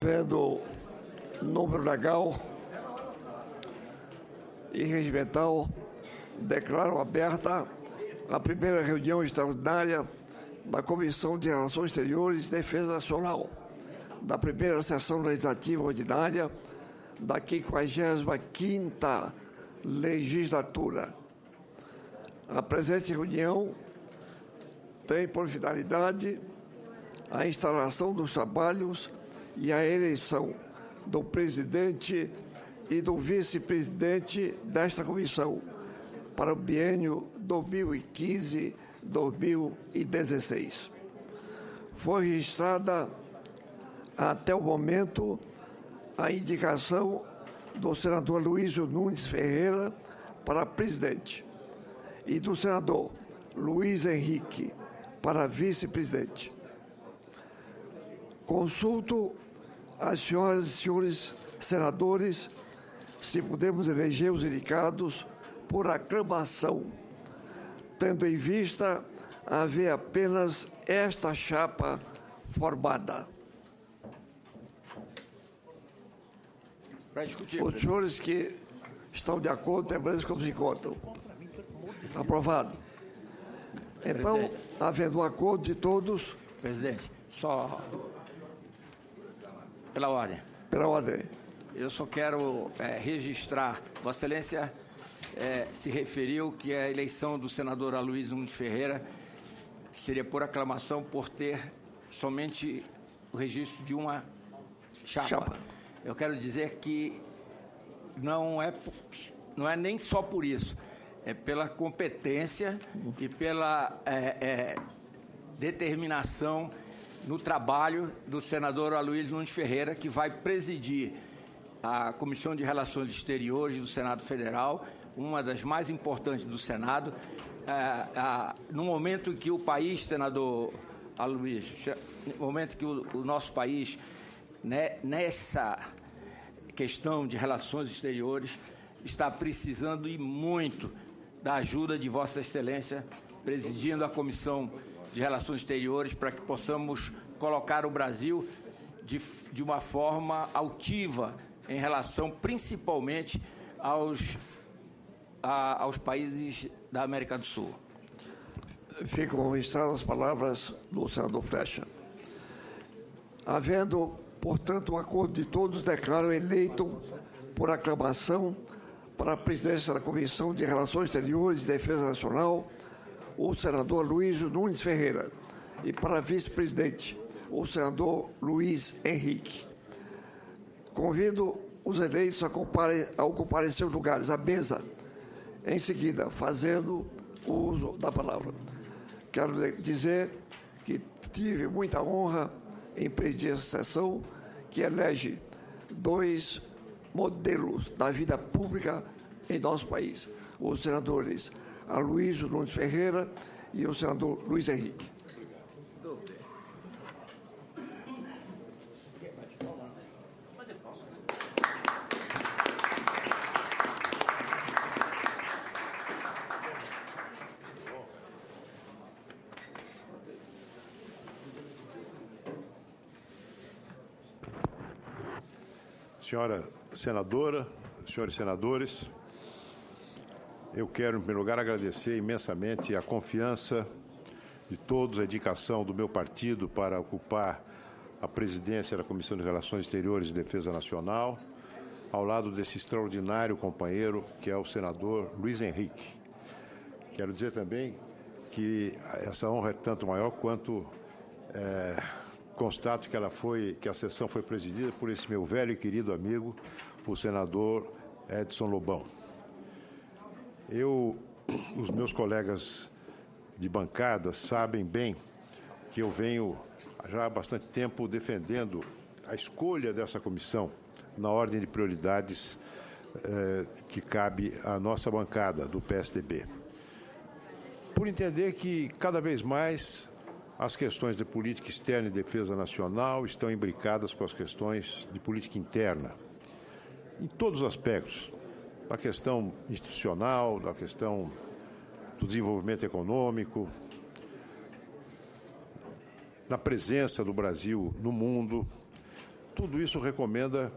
Havendo número legal e regimental, declaro aberta a primeira reunião extraordinária da Comissão de Relações Exteriores e Defesa Nacional, da primeira sessão legislativa ordinária da 55ª legislatura. A presente reunião tem por finalidade a instalação dos trabalhos e a eleição do presidente e do vice-presidente desta comissão para o biênio 2015-2016. Foi registrada até o momento a indicação do senador Luísio Nunes Ferreira para presidente e do senador Luiz Henrique para vice-presidente. Consulto as senhoras e senhores senadores se podemos eleger os indicados por aclamação, tendo em vista haver apenas esta chapa formada. Para discutir. Os senhores que estão de acordo, permaneçam como se encontram. Aprovado. Então, Presidente. havendo um acordo de todos, Presidente, só pela ordem. pela ordem. Eu só quero registrar, Vossa Excelência se referiu que a eleição do senador Aloysio Nunes Ferreira seria por aclamação por ter somente o registro de uma chapa. Eu quero dizer que não é nem só por isso, é pela competência e pela determinação no trabalho do senador Aloysio Nunes Ferreira, que vai presidir a Comissão de Relações Exteriores do Senado Federal, uma das mais importantes do Senado, no momento em que o país, senador Aloysio, no momento que o nosso país, nessa questão de relações exteriores, está precisando e muito da ajuda de Vossa Excelência, presidindo a Comissão de Relações Exteriores, para que possamos colocar o Brasil de uma forma altiva em relação, principalmente, aos países da América do Sul. Ficam registradas as palavras do senador Flecha. Havendo, portanto, um acordo de todos, declaro eleito por aclamação para a presidência da Comissão de Relações Exteriores e Defesa Nacional o senador Luísio Nunes Ferreira e para vice-presidente o senador Luiz Henrique. Convido os eleitos a ocuparem seus lugares à mesa, em seguida, fazendo uso da palavra. Quero dizer que tive muita honra em presidir essa sessão, que elege dois modelos da vida pública em nosso país, os senadores Aloysio Nunes Ferreira e o senador Luiz Henrique. Senhora senadora, senhores senadores, eu quero, em primeiro lugar, agradecer imensamente a confiança de todos, a dedicação do meu partido para ocupar a presidência da Comissão de Relações Exteriores e Defesa Nacional, ao lado desse extraordinário companheiro, que é o senador Luiz Henrique. Quero dizer também que essa honra é tanto maior quanto constato que a sessão foi presidida por esse meu velho e querido amigo, o senador Edson Lobão. Os meus colegas de bancada sabem bem que eu venho já há bastante tempo defendendo a escolha dessa comissão na ordem de prioridades que cabe à nossa bancada do PSDB. Por entender que, cada vez mais, as questões de política externa e defesa nacional estão imbricadas com as questões de política interna, em todos os aspectos, da questão institucional, da questão do desenvolvimento econômico, na presença do Brasil no mundo, tudo isso recomenda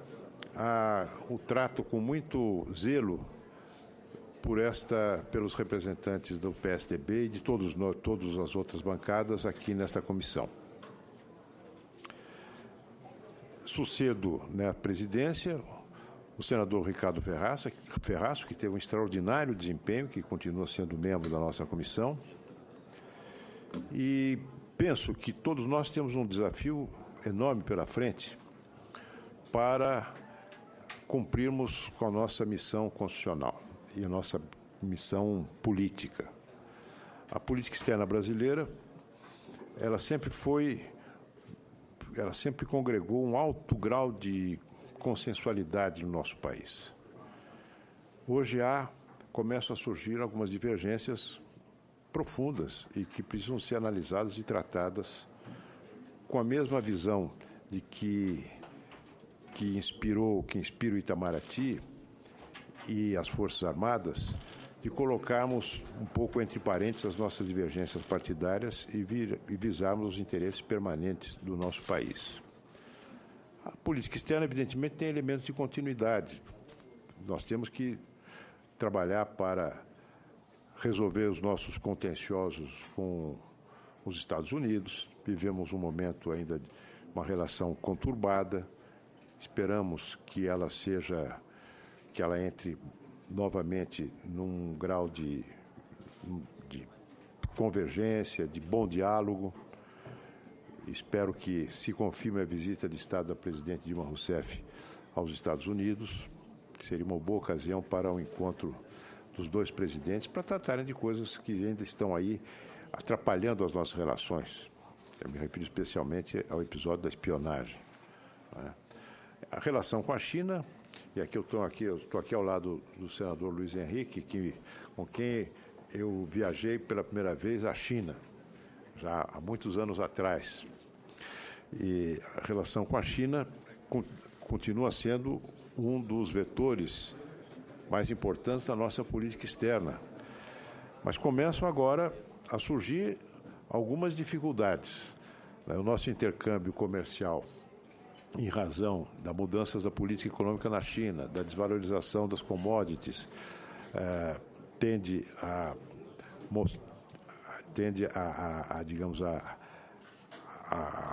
o trato com muito zelo pelos representantes do PSDB e de todas as outras bancadas aqui nesta comissão. Sucedo na presidência o senador Ricardo Ferraço, que teve um extraordinário desempenho, que continua sendo membro da nossa comissão. E penso que todos nós temos um desafio enorme pela frente para cumprirmos com a nossa missão constitucional e a nossa missão política. A política externa brasileira, ela sempre congregou um alto grau de consensualidade no nosso país. Hoje começam a surgir algumas divergências profundas e que precisam ser analisadas e tratadas com a mesma visão de que inspira o Itamaraty e as Forças Armadas, de colocarmos um pouco entre parênteses as nossas divergências partidárias e visarmos os interesses permanentes do nosso país. A política externa, evidentemente, tem elementos de continuidade. Nós temos que trabalhar para resolver os nossos contenciosos com os Estados Unidos. Vivemos um momento ainda de uma relação conturbada. Esperamos que ela entre novamente num grau de convergência, de bom diálogo. Espero que se confirme a visita de Estado da presidente Dilma Rousseff aos Estados Unidos, que seria uma boa ocasião para o encontro dos dois presidentes para tratarem de coisas que ainda estão aí atrapalhando as nossas relações. Eu me refiro especialmente ao episódio da espionagem. A relação com a China, e aqui eu estou aqui ao lado do senador Luiz Henrique, com quem eu viajei pela primeira vez à China, já há muitos anos atrás. E a relação com a China continua sendo um dos vetores mais importantes da nossa política externa. Mas começam agora a surgir algumas dificuldades. O nosso intercâmbio comercial, em razão das mudanças da política econômica na China, da desvalorização das commodities, tende a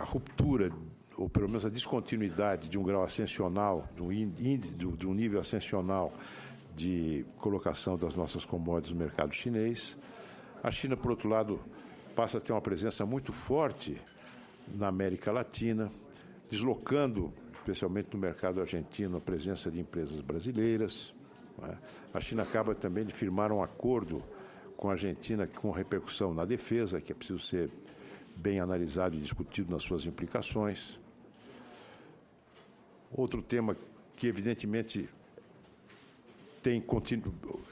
ruptura, ou pelo menos a descontinuidade de um grau ascensional, de um nível ascensional de colocação das nossas commodities no mercado chinês. A China, por outro lado, passa a ter uma presença muito forte na América Latina, deslocando, especialmente no mercado argentino, a presença de empresas brasileiras. A China acaba também de firmar um acordo com a Argentina com repercussão na defesa, que é preciso ser bem analisado e discutido nas suas implicações. Outro tema que, evidentemente,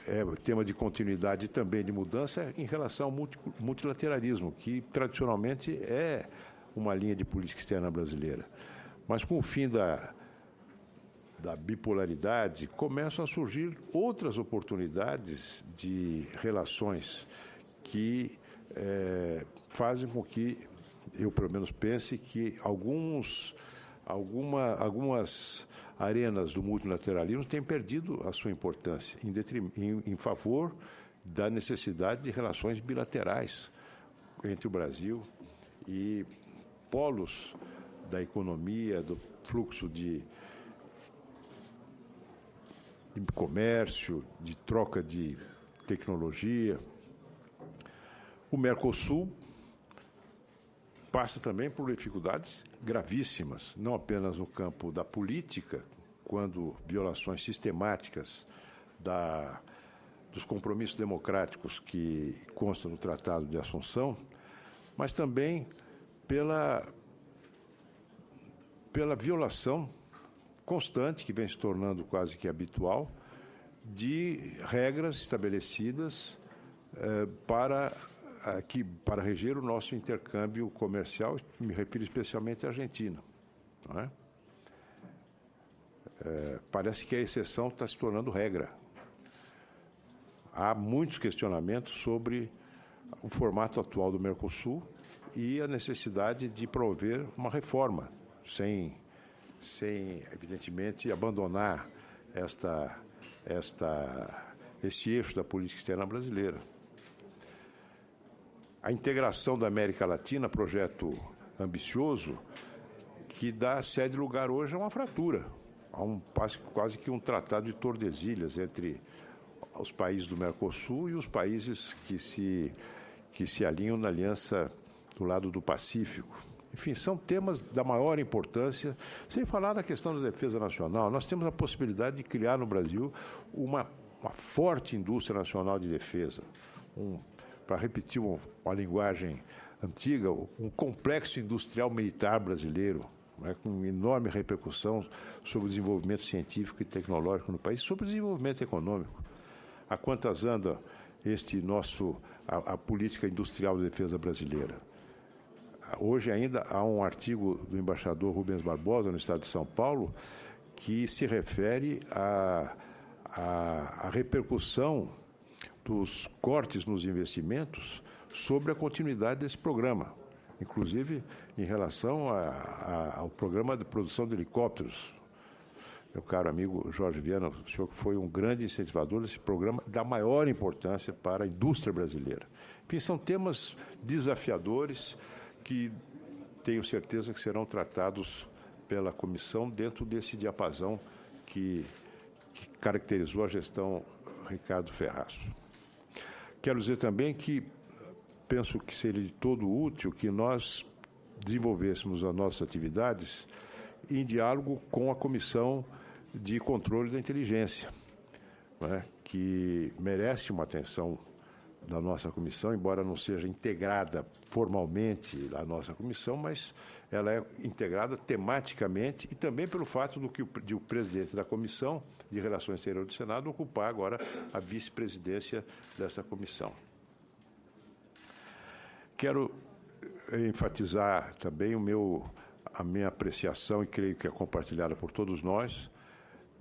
é tema de continuidade e também de mudança em relação ao multilateralismo, que tradicionalmente é uma linha de política externa brasileira. Mas com o fim da bipolaridade, começam a surgir outras oportunidades de relações que fazem com que eu, pelo menos, pense que algumas arenas do multilateralismo têm perdido a sua importância em favor da necessidade de relações bilaterais entre o Brasil e polos da economia, do fluxo de comércio, de troca de tecnologia. O Mercosul passa também por dificuldades gravíssimas, não apenas no campo da política, quando violações sistemáticas dos compromissos democráticos que constam no Tratado de Assunção, mas também pela violação constante, que vem se tornando quase que habitual, de regras estabelecidas para reger o nosso intercâmbio comercial, me refiro especialmente à Argentina. Não é? Parece que a exceção está se tornando regra. Há muitos questionamentos sobre o formato atual do Mercosul e a necessidade de promover uma reforma, sem evidentemente, abandonar esse eixo da política externa brasileira. A integração da América Latina, projeto ambicioso, que dá sede e lugar hoje a uma fratura, quase que um tratado de Tordesilhas entre os países do Mercosul e os países que se alinham na aliança do lado do Pacífico. Enfim, são temas da maior importância, sem falar da questão da defesa nacional. Nós temos a possibilidade de criar no Brasil uma forte indústria nacional de defesa, para repetir uma linguagem antiga, um complexo industrial militar brasileiro, né, com enorme repercussão sobre o desenvolvimento científico e tecnológico no país, sobre o desenvolvimento econômico. A quantas anda a política industrial de defesa brasileira? Hoje ainda há um artigo do embaixador Rubens Barbosa, no estado de São Paulo, que se refere à repercussão dos cortes nos investimentos sobre a continuidade desse programa, inclusive em relação ao programa de produção de helicópteros. Meu caro amigo Jorge Viana, o senhor foi um grande incentivador desse programa da maior importância para a indústria brasileira. Enfim, são temas desafiadores que tenho certeza que serão tratados pela comissão dentro desse diapasão que caracterizou a gestão Ricardo Ferraço. Quero dizer também que penso que seria de todo útil que nós desenvolvêssemos as nossas atividades em diálogo com a Comissão de Controle da Inteligência, né, que merece uma atenção da nossa comissão, embora não seja integrada formalmente à nossa comissão, mas ela é integrada tematicamente e também pelo fato de o presidente da Comissão de Relações Exteriores do Senado ocupar agora a vice-presidência dessa comissão. Quero enfatizar também a minha apreciação, e creio que é compartilhada por todos nós,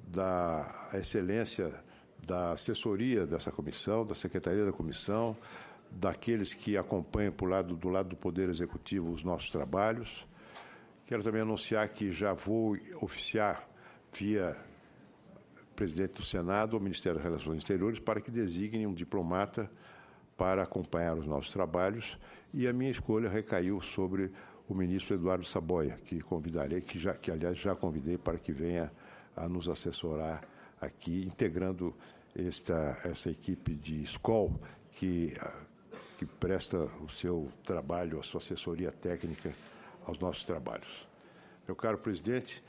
da excelência da assessoria dessa comissão, da secretaria da comissão, daqueles que acompanham do lado do Poder Executivo os nossos trabalhos. Quero também anunciar que já vou oficiar via presidente do Senado ao Ministério das Relações Exteriores para que designe um diplomata para acompanhar os nossos trabalhos, e a minha escolha recaiu sobre o ministro Eduardo Saboia, que convidarei, que aliás já convidei para que venha a nos assessorar aqui, integrando essa equipe de SCOL que presta o seu trabalho, a sua assessoria técnica aos nossos trabalhos. Meu caro presidente,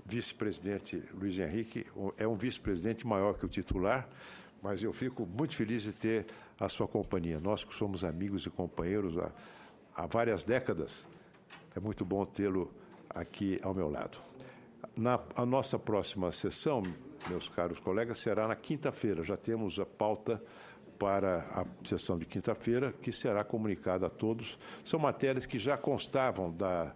vice-presidente Luiz Henrique, é um vice-presidente maior que o titular, mas eu fico muito feliz de ter a sua companhia. Nós que somos amigos e companheiros há várias décadas, é muito bom tê-lo aqui ao meu lado. A nossa próxima sessão, meus caros colegas, será na quinta-feira. Já temos a pauta para a sessão de quinta-feira, que será comunicada a todos. São matérias que já constavam da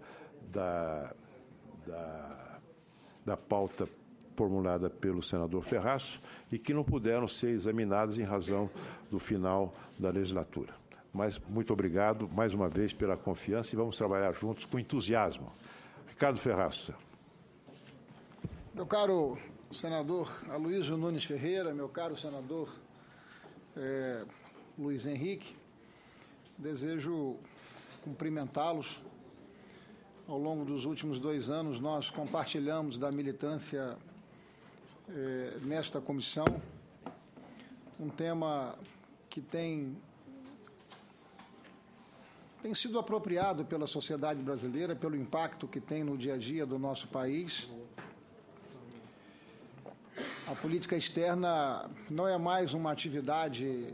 pauta formulada pelo senador Ferraço e que não puderam ser examinadas em razão do final da legislatura. Mas muito obrigado mais uma vez pela confiança e vamos trabalhar juntos com entusiasmo. Ricardo Ferraço. Meu caro senador Aloysio Nunes Ferreira, meu caro senador Luiz Henrique, desejo cumprimentá-los. Ao longo dos últimos 2 anos, nós compartilhamos da militância nesta comissão, um tema que tem sido apropriado pela sociedade brasileira, pelo impacto que tem no dia a dia do nosso país. A política externa não é mais uma atividade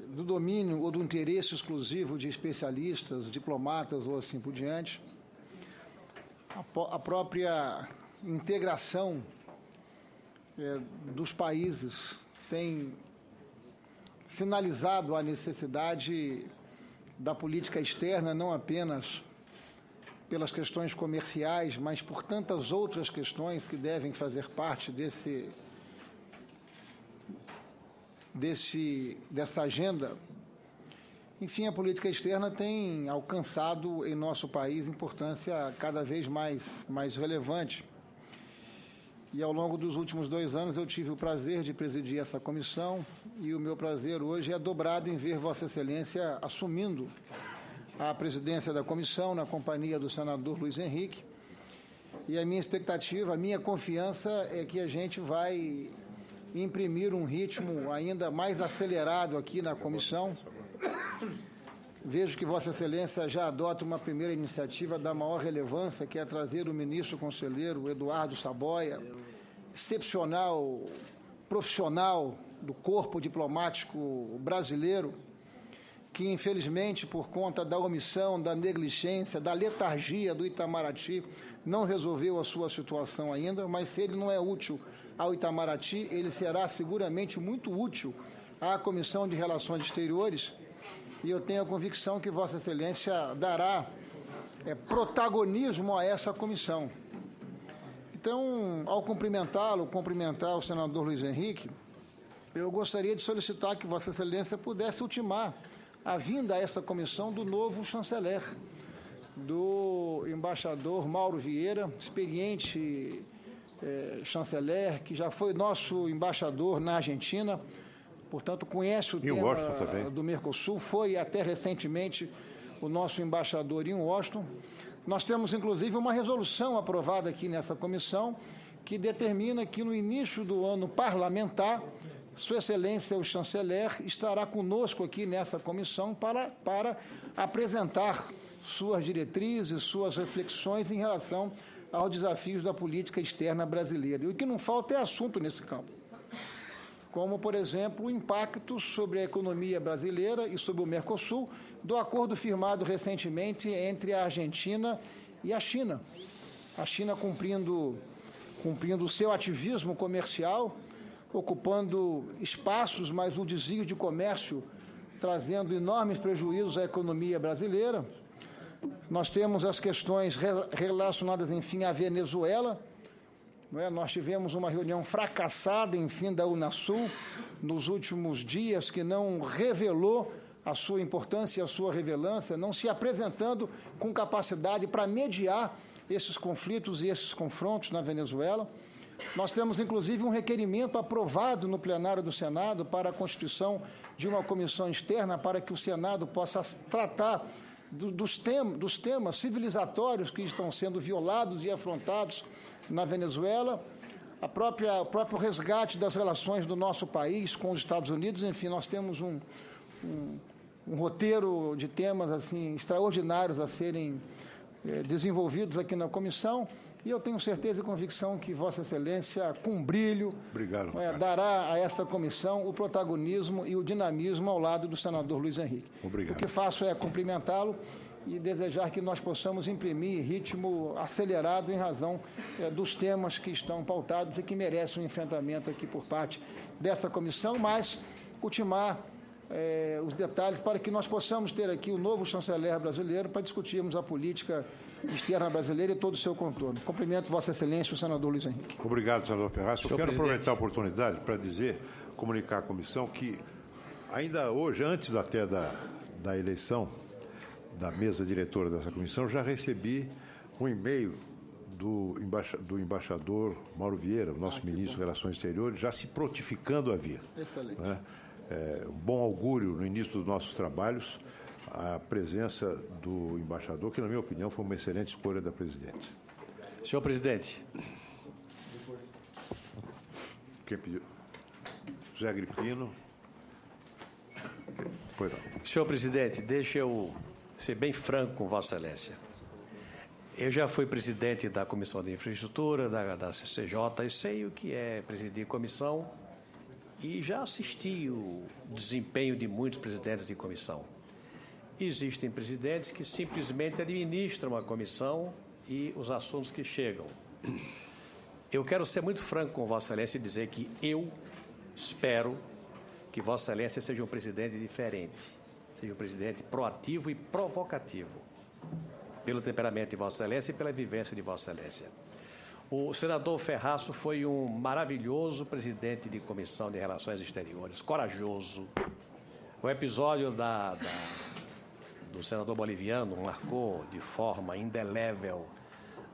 do domínio ou do interesse exclusivo de especialistas, diplomatas ou assim por diante. A própria integração dos países tem sinalizado a necessidade da política externa, não apenas pelas questões comerciais, mas por tantas outras questões que devem fazer parte dessa agenda. Enfim, a política externa tem alcançado em nosso país importância cada vez mais relevante. E ao longo dos últimos 2 anos eu tive o prazer de presidir essa comissão e o meu prazer hoje é dobrado em ver Vossa Excelência assumindo a presidência da comissão na companhia do senador Luiz Henrique. E a minha expectativa, a minha confiança é que a gente vai imprimir um ritmo ainda mais acelerado aqui na comissão. Vejo que Vossa Excelência já adota uma primeira iniciativa da maior relevância, que é trazer o ministro conselheiro Eduardo Saboia, excepcional profissional do corpo diplomático brasileiro, que infelizmente por conta da omissão, da negligência, da letargia do Itamaraty, não resolveu a sua situação ainda, mas se ele não é útil ao Itamaraty, ele será seguramente muito útil à Comissão de Relações Exteriores, e eu tenho a convicção que Vossa Excelência dará protagonismo a essa comissão. Então, ao cumprimentar o senador Luiz Henrique, eu gostaria de solicitar que Vossa Excelência pudesse ultimar a vinda a essa comissão do novo chanceler, do embaixador Mauro Vieira, experiente chanceler, que já foi nosso embaixador na Argentina, portanto, conhece o tema do Mercosul, foi até recentemente o nosso embaixador em Washington. Nós temos, inclusive, uma resolução aprovada aqui nessa comissão que determina que, no início do ano parlamentar, Sua Excelência, o chanceler, estará conosco aqui nessa comissão para apresentar suas diretrizes, suas reflexões em relação aos desafios da política externa brasileira. E o que não falta é assunto nesse campo, como, por exemplo, o impacto sobre a economia brasileira e sobre o Mercosul do acordo firmado recentemente entre a Argentina e a China. A China cumprindo o seu ativismo comercial, ocupando espaços, mas o desvio de comércio trazendo enormes prejuízos à economia brasileira. Nós temos as questões relacionadas, enfim, à Venezuela. Nós tivemos uma reunião fracassada, enfim, da Unasul nos últimos dias, que não revelou a sua importância e a sua relevância, não se apresentando com capacidade para mediar esses conflitos e esses confrontos na Venezuela. Nós temos, inclusive, um requerimento aprovado no plenário do Senado para a constituição de uma comissão externa para que o Senado possa tratar dos temas civilizatórios que estão sendo violados e afrontados na Venezuela, o próprio resgate das relações do nosso país com os Estados Unidos. Enfim, nós temos um roteiro de temas assim extraordinários a serem desenvolvidos aqui na comissão, e eu tenho certeza e convicção que Vossa Excelência, com brilho, dará a esta comissão o protagonismo e o dinamismo ao lado do senador Luiz Henrique. Obrigado. O que faço é cumprimentá-lo e desejar que nós possamos imprimir ritmo acelerado em razão dos temas que estão pautados e que merecem um enfrentamento aqui por parte dessa comissão, mas ultimar os detalhes para que nós possamos ter aqui o novo chanceler brasileiro para discutirmos a política externa brasileira e todo o seu contorno. Cumprimento Vossa Excelência, o senador Luiz Henrique. Obrigado, senador Ferraz. Eu quero aproveitar a oportunidade para comunicar à comissão que ainda hoje, antes até da eleição da mesa diretora dessa comissão, já recebi um e-mail do embaixador Mauro Vieira, nosso ministro de Relações Exteriores, já se prontificando a vir. Excelente. Um bom augúrio no início dos nossos trabalhos, a presença do embaixador, que, na minha opinião, foi uma excelente escolha da presidente. Senhor presidente. Quem pediu? José Agripino. Pois não. Senhor presidente, deixa eu ser bem franco com Vossa Excelência. Eu já fui presidente da Comissão de Infraestrutura, da CCJ, e sei o que é presidir comissão e já assisti o desempenho de muitos presidentes de comissão. Existem presidentes que simplesmente administram a comissão e os assuntos que chegam. Eu quero ser muito franco com Vossa Excelência e dizer que eu espero que Vossa Excelência seja um presidente diferente, seja um presidente proativo e provocativo, pelo temperamento de Vossa Excelência e pela vivência de Vossa Excelência. O senador Ferraz foi um maravilhoso presidente de Comissão de Relações Exteriores, corajoso. O episódio da do senador boliviano marcou de forma indelével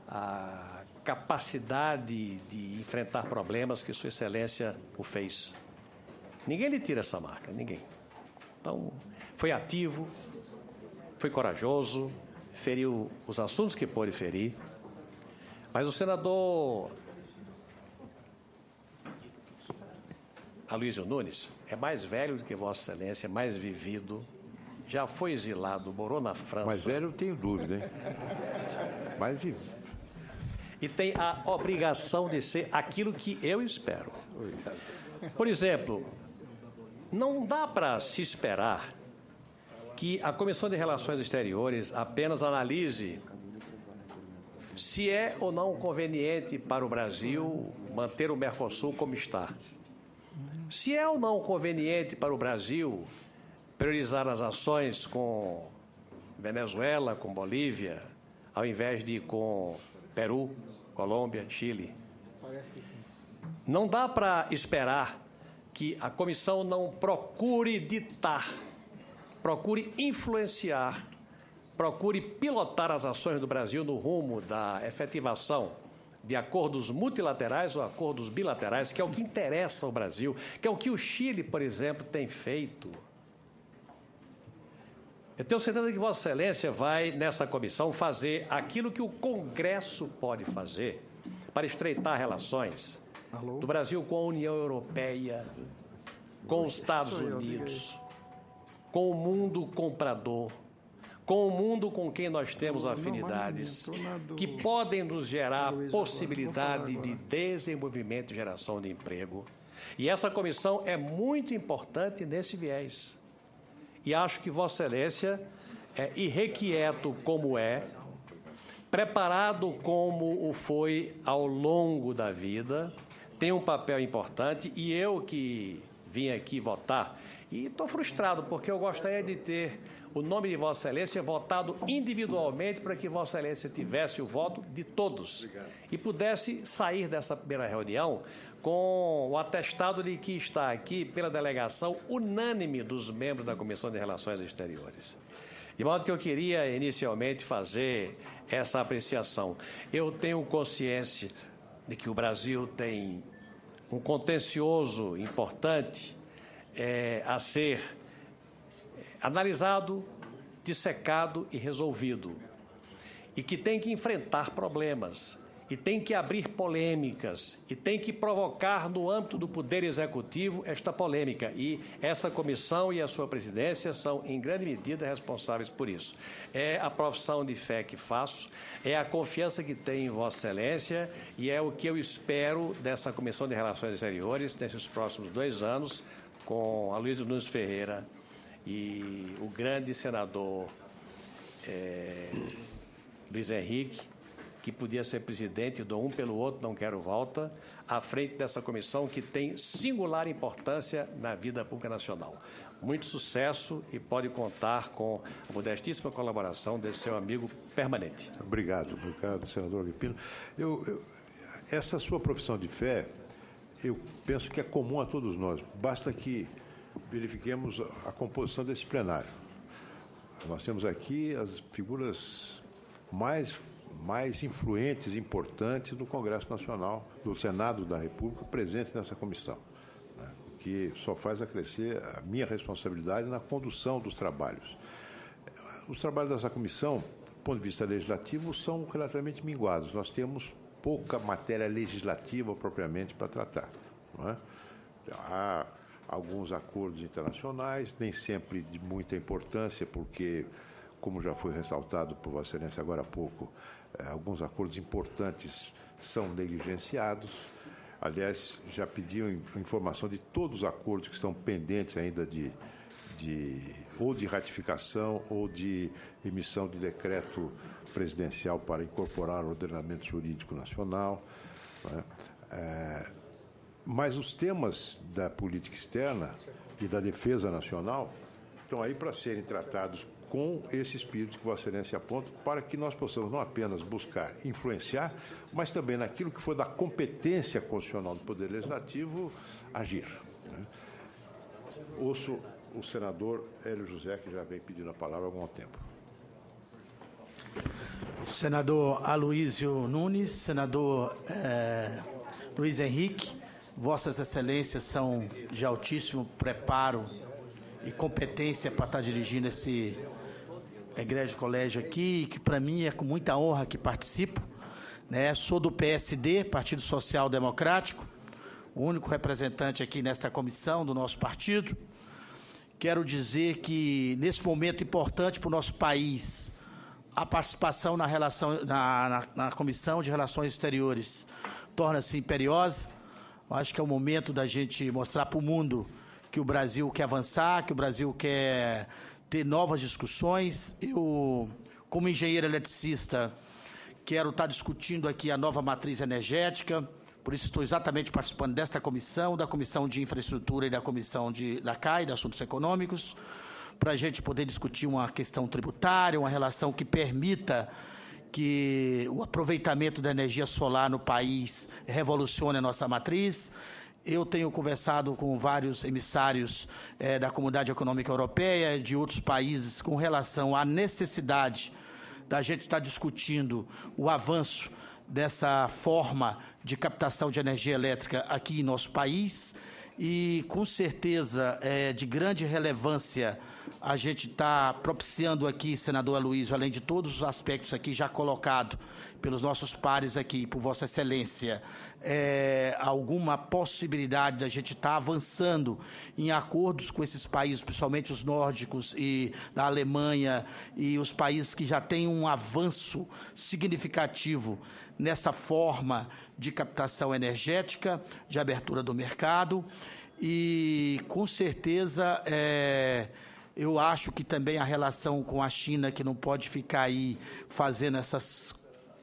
a capacidade de enfrentar problemas que Sua Excelência o fez. Ninguém lhe tira essa marca, ninguém. Então, foi ativo, foi corajoso, feriu os assuntos que pôde ferir, mas o senador Aloysio Nunes é mais velho do que Vossa Excelência, mais vivido, já foi exilado, morou na França. Mais velho eu tenho dúvida, hein? Mais vivido. E tem a obrigação de ser aquilo que eu espero. Por exemplo, não dá para se esperar que a Comissão de Relações Exteriores apenas analise se é ou não conveniente para o Brasil manter o Mercosul como está. Se é ou não conveniente para o Brasil priorizar as ações com Venezuela, com Bolívia, ao invés de com Peru, Colômbia, Chile. Não dá para esperar que a comissão não procure ditar, procure influenciar, procure pilotar as ações do Brasil no rumo da efetivação de acordos multilaterais ou acordos bilaterais, que é o que interessa ao Brasil, que é o que o Chile, por exemplo, tem feito. Eu tenho certeza que Vossa Excelência vai, nessa comissão, fazer aquilo que o Congresso pode fazer para estreitar relações do Brasil com a União Europeia, com os Estados Unidos, com o mundo comprador, com o mundo com quem nós temos afinidades, que podem nos gerar possibilidade de desenvolvimento e geração de emprego. E essa comissão é muito importante nesse viés. E acho que Vossa Excelência, irrequieto como é, preparado como o foi ao longo da vida, tem um papel importante. E eu que vim aqui votar, e estou frustrado porque eu gostaria de ter o nome de Vossa Excelência votado individualmente para que Vossa Excelência tivesse o voto de todos e pudesse sair dessa primeira reunião com o atestado de que está aqui pela delegação unânime dos membros da Comissão de Relações Exteriores. De modo que eu queria inicialmente fazer essa apreciação. Eu tenho consciência de que o Brasil tem um contencioso importante a ser analisado, dissecado e resolvido, e que tem que enfrentar problemas, e tem que abrir polêmicas, e tem que provocar no âmbito do Poder Executivo esta polêmica. E essa comissão e a sua presidência são, em grande medida, responsáveis por isso. É a profissão de fé que faço, é a confiança que tenho em Vossa Excelência, e é o que eu espero dessa Comissão de Relações Exteriores nesses próximos 2 anos, com Aloysio Nunes Ferreira e o grande senador Luiz Henrique, que podia ser presidente, dou um pelo outro, não quero volta, à frente dessa comissão que tem singular importância na vida pública nacional. Muito sucesso e pode contar com a modestíssima colaboração desse seu amigo permanente. Obrigado, senador Agripino. Essa sua profissão de fé, eu penso que é comum a todos nós. Basta que verifiquemos a composição desse plenário. Nós temos aqui as figuras mais influentes e importantes do Congresso Nacional, do Senado da República, presentes nessa comissão, né? O que só faz acrescer a minha responsabilidade na condução dos trabalhos. Os trabalhos dessa comissão, do ponto de vista legislativo, são relativamente minguados. Nós temos pouca matéria legislativa propriamente para tratar, não é? Há alguns acordos internacionais, nem sempre de muita importância, porque, como já foi ressaltado por Vossa Excelência agora há pouco, alguns acordos importantes são negligenciados. Aliás, já pediam informação de todos os acordos que estão pendentes ainda ou de ratificação ou de emissão de decreto presidencial para incorporar o ordenamento jurídico nacional, né? Mas os temas da política externa e da defesa nacional estão aí para serem tratados com esse espírito que Vossa Excelência aponta, para que nós possamos não apenas buscar influenciar, mas também naquilo que for da competência constitucional do Poder Legislativo, agir, né? Ouço o senador Hélio José, que já vem pedindo a palavra há algum tempo. Senador Aloísio Nunes, senador Luiz Henrique, Vossas Excelências são de altíssimo preparo e competência para estar dirigindo esse egrégio colégio aqui, que para mim é com muita honra que participo. Né? Sou do PSD, Partido Social Democrático, o único representante aqui nesta comissão do nosso partido. Quero dizer que, nesse momento importante para o nosso país, a participação na Comissão de Relações Exteriores torna-se imperiosa. Acho que é o momento da gente mostrar para o mundo que o Brasil quer avançar, que o Brasil quer ter novas discussões. Eu, como engenheiro eletricista, quero estar discutindo aqui a nova matriz energética, por isso estou exatamente participando desta comissão, da Comissão de Infraestrutura e da Comissão da CAI, de Assuntos Econômicos, para a gente poder discutir uma questão tributária, uma relação que permita que o aproveitamento da energia solar no país revolucione a nossa matriz. Eu tenho conversado com vários emissários da Comunidade Econômica Europeia e de outros países com relação à necessidade da gente estar discutindo o avanço dessa forma de captação de energia elétrica aqui em nosso país. E, com certeza, é de grande relevância a gente está propiciando aqui, senador Aloísio, além de todos os aspectos aqui já colocados pelos nossos pares aqui, por Vossa Excelência, alguma possibilidade da gente estar avançando em acordos com esses países, principalmente os nórdicos e da Alemanha, e os países que já têm um avanço significativo nessa forma de captação energética, de abertura do mercado. E, com certeza, eu acho que também a relação com a China, que não pode ficar aí fazendo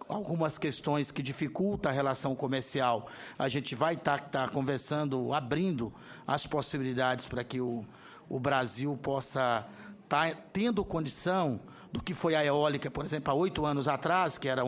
algumas questões que dificultam a relação comercial, a gente vai estar conversando, abrindo as possibilidades para que o Brasil possa estar tendo condição do que foi a eólica, por exemplo, há 8 anos atrás, que era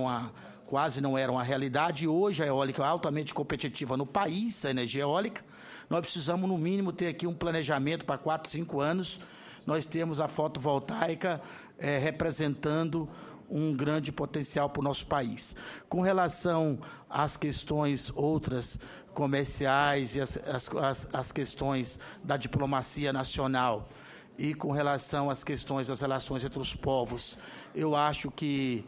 quase não era uma realidade, e hoje a eólica é altamente competitiva no país, a energia eólica. Nós precisamos, no mínimo, ter aqui um planejamento para 4, 5 anos. Nós temos a fotovoltaica representando um grande potencial para o nosso país. Com relação às questões outras comerciais e as questões da diplomacia nacional e com relação às questões das relações entre os povos, eu acho que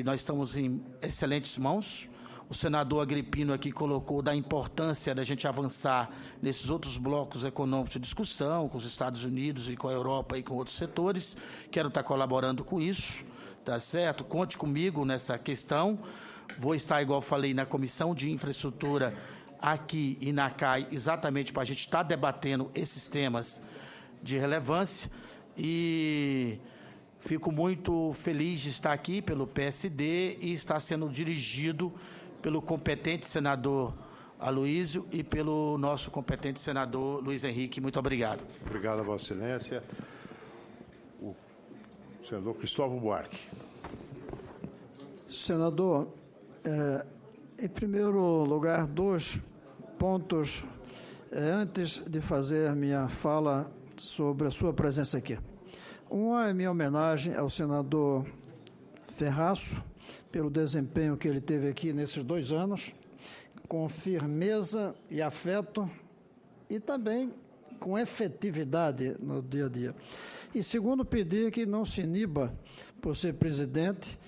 nós estamos em excelentes mãos. O senador Agripino aqui colocou da importância da gente avançar nesses outros blocos econômicos de discussão, com os Estados Unidos e com a Europa e com outros setores. Quero estar colaborando com isso, tá certo? Conte comigo nessa questão. Vou estar, igual falei, na Comissão de Infraestrutura aqui e na CAI, exatamente para a gente estar debatendo esses temas de relevância. E fico muito feliz de estar aqui pelo PSD e estar sendo dirigido pelo competente senador Aloísio e pelo nosso competente senador Luiz Henrique. Muito obrigado. Obrigado a Vossa Excelência. O senador Cristóvão Buarque. Senador, em primeiro lugar, 2 pontos antes de fazer minha fala sobre a sua presença aqui. Uma é minha homenagem ao senador Ferraço, pelo desempenho que ele teve aqui nesses 2 anos, com firmeza e afeto e também com efetividade no dia a dia. E segundo, pedir que não se iniba por ser presidente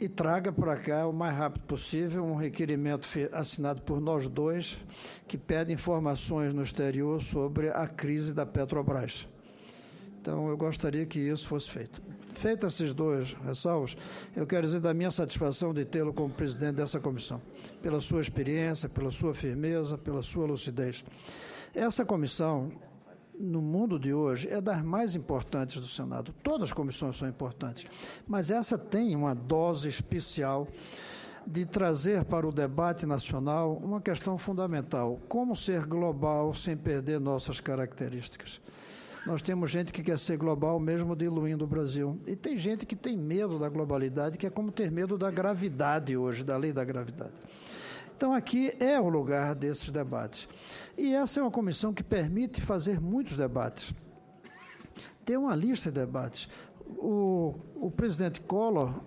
e traga para cá o mais rápido possível um requerimento assinado por nós 2 que pede informações no exterior sobre a crise da Petrobras. Então, eu gostaria que isso fosse feito. Feitos esses 2 ressalvos, eu quero dizer da minha satisfação de tê-lo como presidente dessa comissão, pela sua experiência, pela sua firmeza, pela sua lucidez. Essa comissão, no mundo de hoje, é das mais importantes do Senado. Todas as comissões são importantes, mas essa tem uma dose especial de trazer para o debate nacional uma questão fundamental: como ser global sem perder nossas características. Nós temos gente que quer ser global mesmo diluindo o Brasil. E tem gente que tem medo da globalidade, que é como ter medo da gravidade hoje, da lei da gravidade. Então, aqui é o lugar desses debates. E essa é uma comissão que permite fazer muitos debates. Tem uma lista de debates. O presidente Collor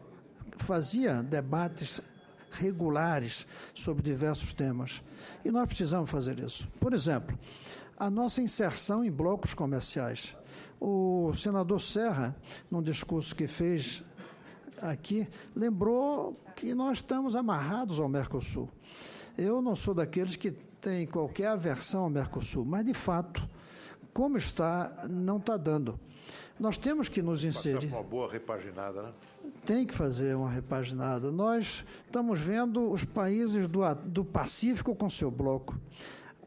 fazia debates regulares sobre diversos temas. E nós precisamos fazer isso. Por exemplo, a nossa inserção em blocos comerciais. O senador Serra, num discurso que fez aqui, lembrou que nós estamos amarrados ao Mercosul. Eu não sou daqueles que têm qualquer aversão ao Mercosul, mas, de fato, como está, não está dando. Nós temos que nos inserir. Passar uma boa repaginada, né? Tem que fazer uma repaginada. Nós estamos vendo os países do Pacífico com seu bloco.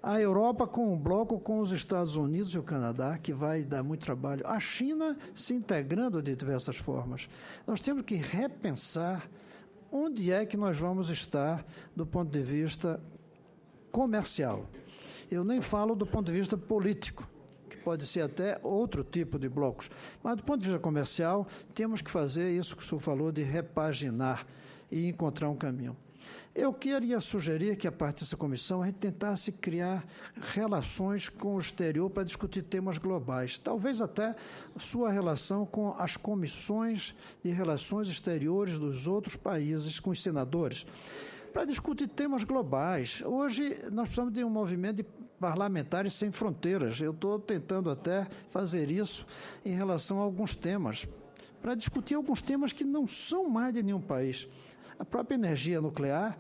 A Europa com um bloco com os Estados Unidos e o Canadá, que vai dar muito trabalho. A China se integrando de diversas formas. Nós temos que repensar onde é que nós vamos estar do ponto de vista comercial. Eu nem falo do ponto de vista político, que pode ser até outro tipo de blocos. Mas do ponto de vista comercial, temos que fazer isso que o senhor falou de repaginar e encontrar um caminho. Eu queria sugerir que, a partir dessa comissão, a gente tentasse criar relações com o exterior para discutir temas globais. Talvez até sua relação com as comissões de relações exteriores dos outros países, com os senadores, para discutir temas globais. Hoje, nós precisamos de um movimento de parlamentares sem fronteiras. Eu estou tentando até fazer isso em relação a alguns temas, para discutir alguns temas que não são mais de nenhum país. A própria energia nuclear,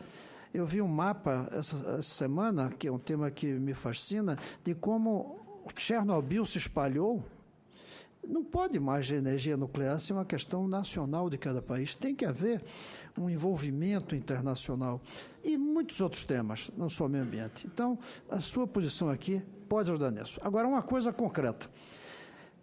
eu vi um mapa essa semana, que é um tema que me fascina, de como Chernobyl se espalhou. Não pode mais energia nuclear ser uma questão nacional de cada país. Tem que haver um envolvimento internacional. E muitos outros temas, não só o meio ambiente. Então, a sua posição aqui pode ajudar nisso. Agora, uma coisa concreta.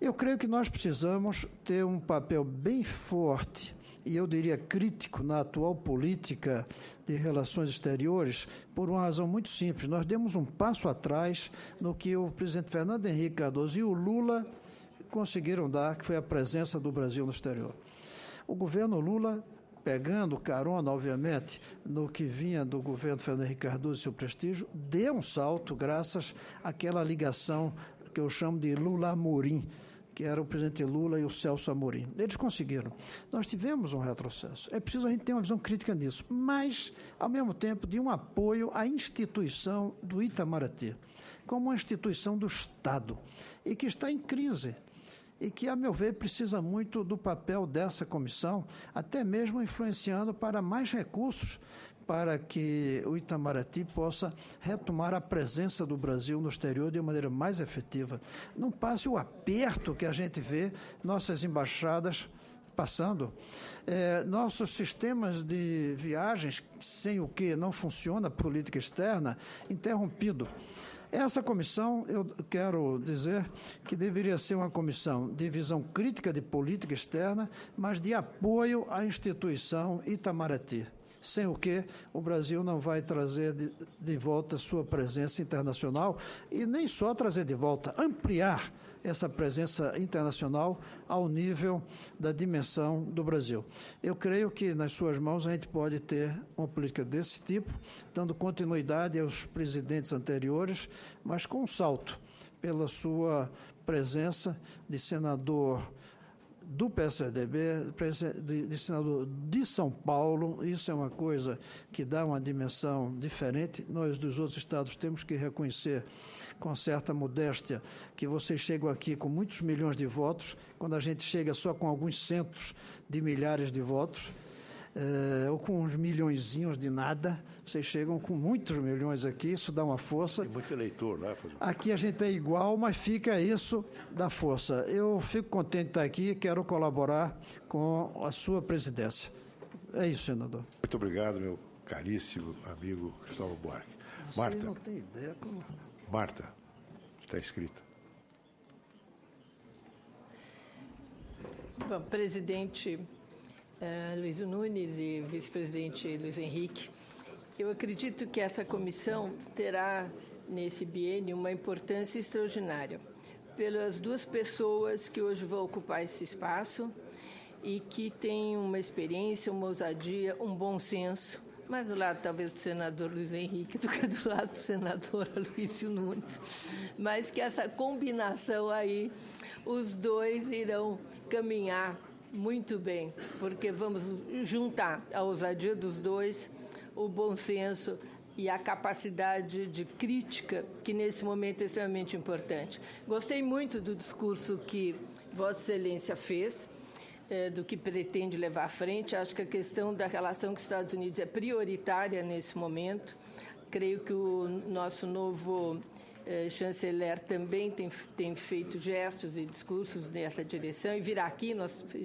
Eu creio que nós precisamos ter um papel bem forte e eu diria crítico na atual política de relações exteriores, por uma razão muito simples. Nós demos um passo atrás no que o presidente Fernando Henrique Cardoso e o Lula conseguiram dar, que foi a presença do Brasil no exterior. O governo Lula, pegando carona, obviamente, no que vinha do governo Fernando Henrique Cardoso e seu prestígio, deu um salto graças àquela ligação que eu chamo de Lula-Amorim, que era o presidente Lula e o Celso Amorim. Eles conseguiram. Nós tivemos um retrocesso. É preciso a gente ter uma visão crítica nisso, mas, ao mesmo tempo, de um apoio à instituição do Itamaraty, como uma instituição do Estado, e que está em crise, e que, a meu ver, precisa muito do papel dessa comissão, até mesmo influenciando para mais recursos, para que o Itamaraty possa retomar a presença do Brasil no exterior de maneira mais efetiva. Não passe o aperto que a gente vê nossas embaixadas passando. Nossos sistemas de viagens, sem o que não funciona a política externa, interrompido. Essa comissão, eu quero dizer que deveria ser uma comissão de visão crítica de política externa, mas de apoio à instituição Itamaraty. Sem o que o Brasil não vai trazer de volta sua presença internacional e nem só trazer de volta, ampliar essa presença internacional ao nível da dimensão do Brasil. Eu creio que nas suas mãos a gente pode ter uma política desse tipo, dando continuidade aos presidentes anteriores, mas com um salto pela sua presença de senador do PSDB, de senador de São Paulo. Isso é uma coisa que dá uma dimensão diferente. Nós, dos outros estados, temos que reconhecer com certa modéstia que vocês chegam aqui com muitos milhões de votos, quando a gente chega só com alguns centos de milhares de votos, ou com uns milhõezinhos de nada. Vocês chegam com muitos milhões aqui, isso dá uma força. Tem muito eleitor, né? Aqui a gente é igual, mas fica isso da força. Eu fico contente de estar aqui e quero colaborar com a sua presidência. É isso, senador. Muito obrigado, meu caríssimo amigo Cristóvão Buarque. Você Marta. não tem ideia como... Marta, está escrita. Bom, presidente Luiz Nunes e vice-presidente Luiz Henrique, eu acredito que essa comissão terá, nesse biênio, uma importância extraordinária, pelas duas pessoas que hoje vão ocupar esse espaço e que têm uma experiência, uma ousadia, um bom senso mais do lado, talvez, do senador Luiz Henrique do que do lado do senador Aloysio Nunes, mas que essa combinação aí, os dois irão caminhar muito bem, porque vamos juntar a ousadia dos dois, o bom senso e a capacidade de crítica, que nesse momento é extremamente importante. Gostei muito do discurso que Vossa Excelência fez, do que pretende levar à frente. Acho que a questão da relação com os Estados Unidos é prioritária nesse momento. Creio que o nosso novo chanceler também tem feito gestos e discursos nessa direção, e virá aqui,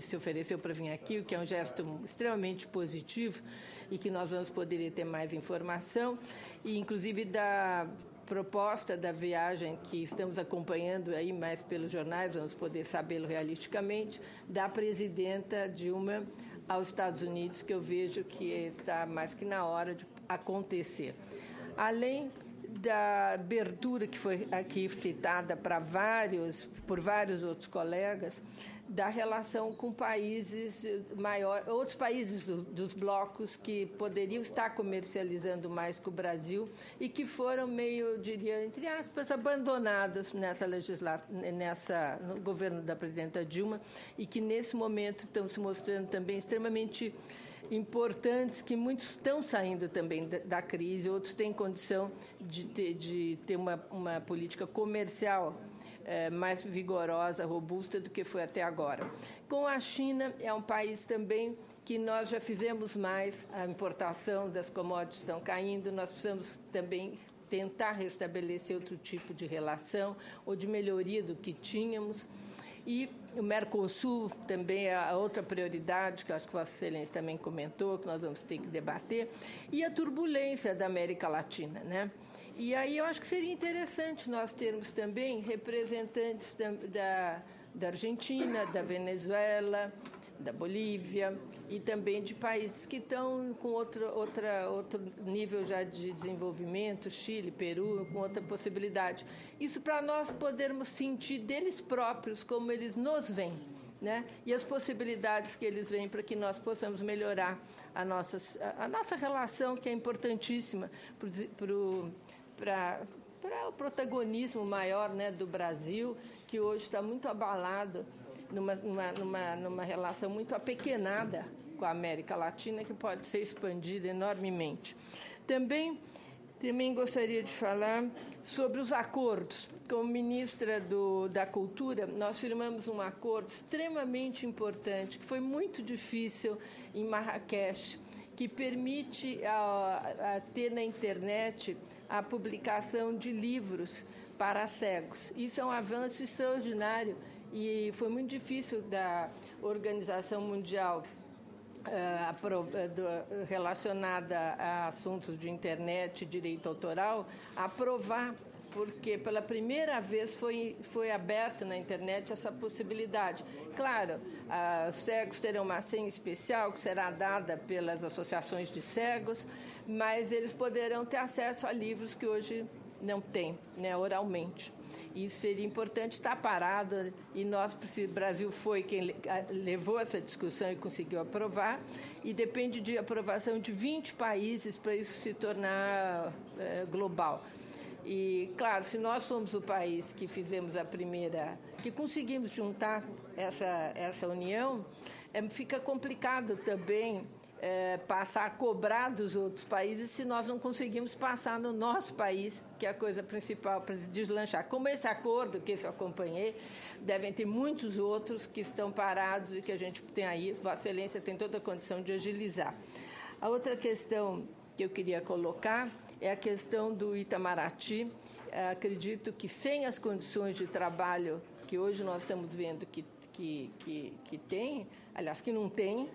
se ofereceu para vir aqui, o que é um gesto extremamente positivo e que nós vamos poder ter mais informação, e inclusive da proposta da viagem que estamos acompanhando aí mais pelos jornais, vamos poder sabê-lo realisticamente, da presidenta Dilma aos Estados Unidos, que eu vejo que está mais que na hora de acontecer. Além da abertura que foi aqui citada por vários outros colegas, da relação com países maiores, outros países dos blocos que poderiam estar comercializando mais que o Brasil e que foram meio, diria, entre aspas, abandonados no governo da presidenta Dilma, e que nesse momento estão se mostrando também extremamente importantes, que muitos estão saindo também da crise, outros têm condição de ter uma política comercial mais vigorosa, robusta do que foi até agora. Com a China, é um país também que nós já fizemos mais, a importação das commodities estão caindo, nós precisamos também tentar restabelecer outro tipo de relação ou de melhoria do que tínhamos. E o Mercosul também é a outra prioridade, que eu acho que Vossa Excelência também comentou, que nós vamos ter que debater, e a turbulência da América Latina, né? E aí eu acho que seria interessante nós termos também representantes da Argentina, da Venezuela, da Bolívia e também de países que estão com outro nível já de desenvolvimento, Chile, Peru, com outra possibilidade. Isso para nós podermos sentir deles próprios como eles nos veem, né? E as possibilidades que eles veem para que nós possamos melhorar a nossa relação, que é importantíssima para o protagonismo maior, né, do Brasil, que hoje está muito abalado numa relação muito apequenada com a América Latina, que pode ser expandida enormemente. Também gostaria de falar sobre os acordos. Como ministra da Cultura, nós firmamos um acordo extremamente importante, que foi muito difícil em Marrakech, que permite ter na internet a publicação de livros para cegos. Isso é um avanço extraordinário e foi muito difícil da Organização Mundial relacionada a assuntos de internet e direito autoral aprovar, porque pela primeira vez foi aberta na internet essa possibilidade. Claro, os cegos terão uma senha especial que será dada pelas associações de cegos, mas eles poderão ter acesso a livros que hoje não têm, né, oralmente. Isso seria importante estar parado, e o Brasil foi quem levou essa discussão e conseguiu aprovar, e depende de aprovação de 20 países para isso se tornar global. E, claro, se nós somos o país que fizemos que conseguimos juntar essa união, fica complicado também passar a cobrar dos outros países se nós não conseguimos passar no nosso país, que é a coisa principal para deslanchar. Como esse acordo que eu acompanhei, devem ter muitos outros que estão parados e que a gente tem aí, Vossa Excelência tem toda a condição de agilizar. A outra questão que eu queria colocar é a questão do Itamaraty. Acredito que sem as condições de trabalho que hoje nós estamos vendo que tem, aliás, que não tem,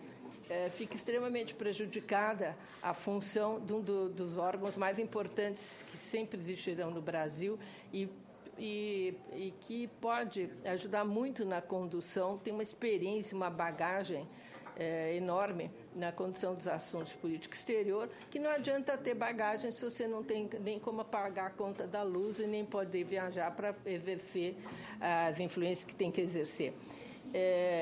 fica extremamente prejudicada a função de um dos órgãos mais importantes que sempre existirão no Brasil e que pode ajudar muito na condução, tem uma experiência, uma bagagem enorme na condução dos assuntos de política exterior, que não adianta ter bagagem se você não tem nem como pagar a conta da luz e nem poder viajar para exercer as influências que tem que exercer.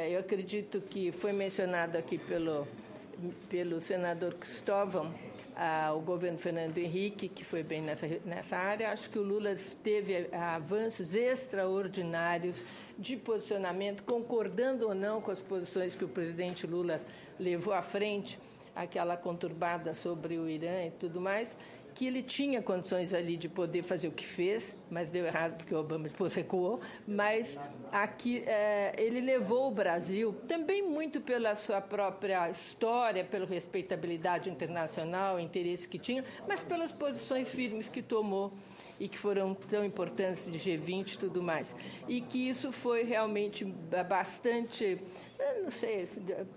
Eu acredito que foi mencionado aqui pelo senador Cristóvão o governo Fernando Henrique, que foi bem nessa área. Acho que o Lula teve avanços extraordinários de posicionamento, concordando ou não com as posições que o presidente Lula levou à frente, aquela conturbada sobre o Irã e tudo mais, que ele tinha condições ali de poder fazer o que fez, mas deu errado porque o Obama depois recuou, mas aqui ele levou o Brasil, também muito pela sua própria história, pela respeitabilidade internacional, interesse que tinha, mas pelas posições firmes que tomou e que foram tão importantes de G20 e tudo mais. E que isso foi realmente bastante... não sei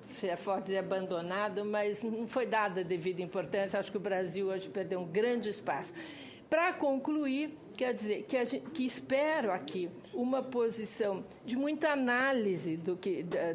se é forte dizer abandonado, mas não foi dada a devida importância. Acho que o Brasil hoje perdeu um grande espaço. Para concluir, quer dizer que espero aqui uma posição de muita análise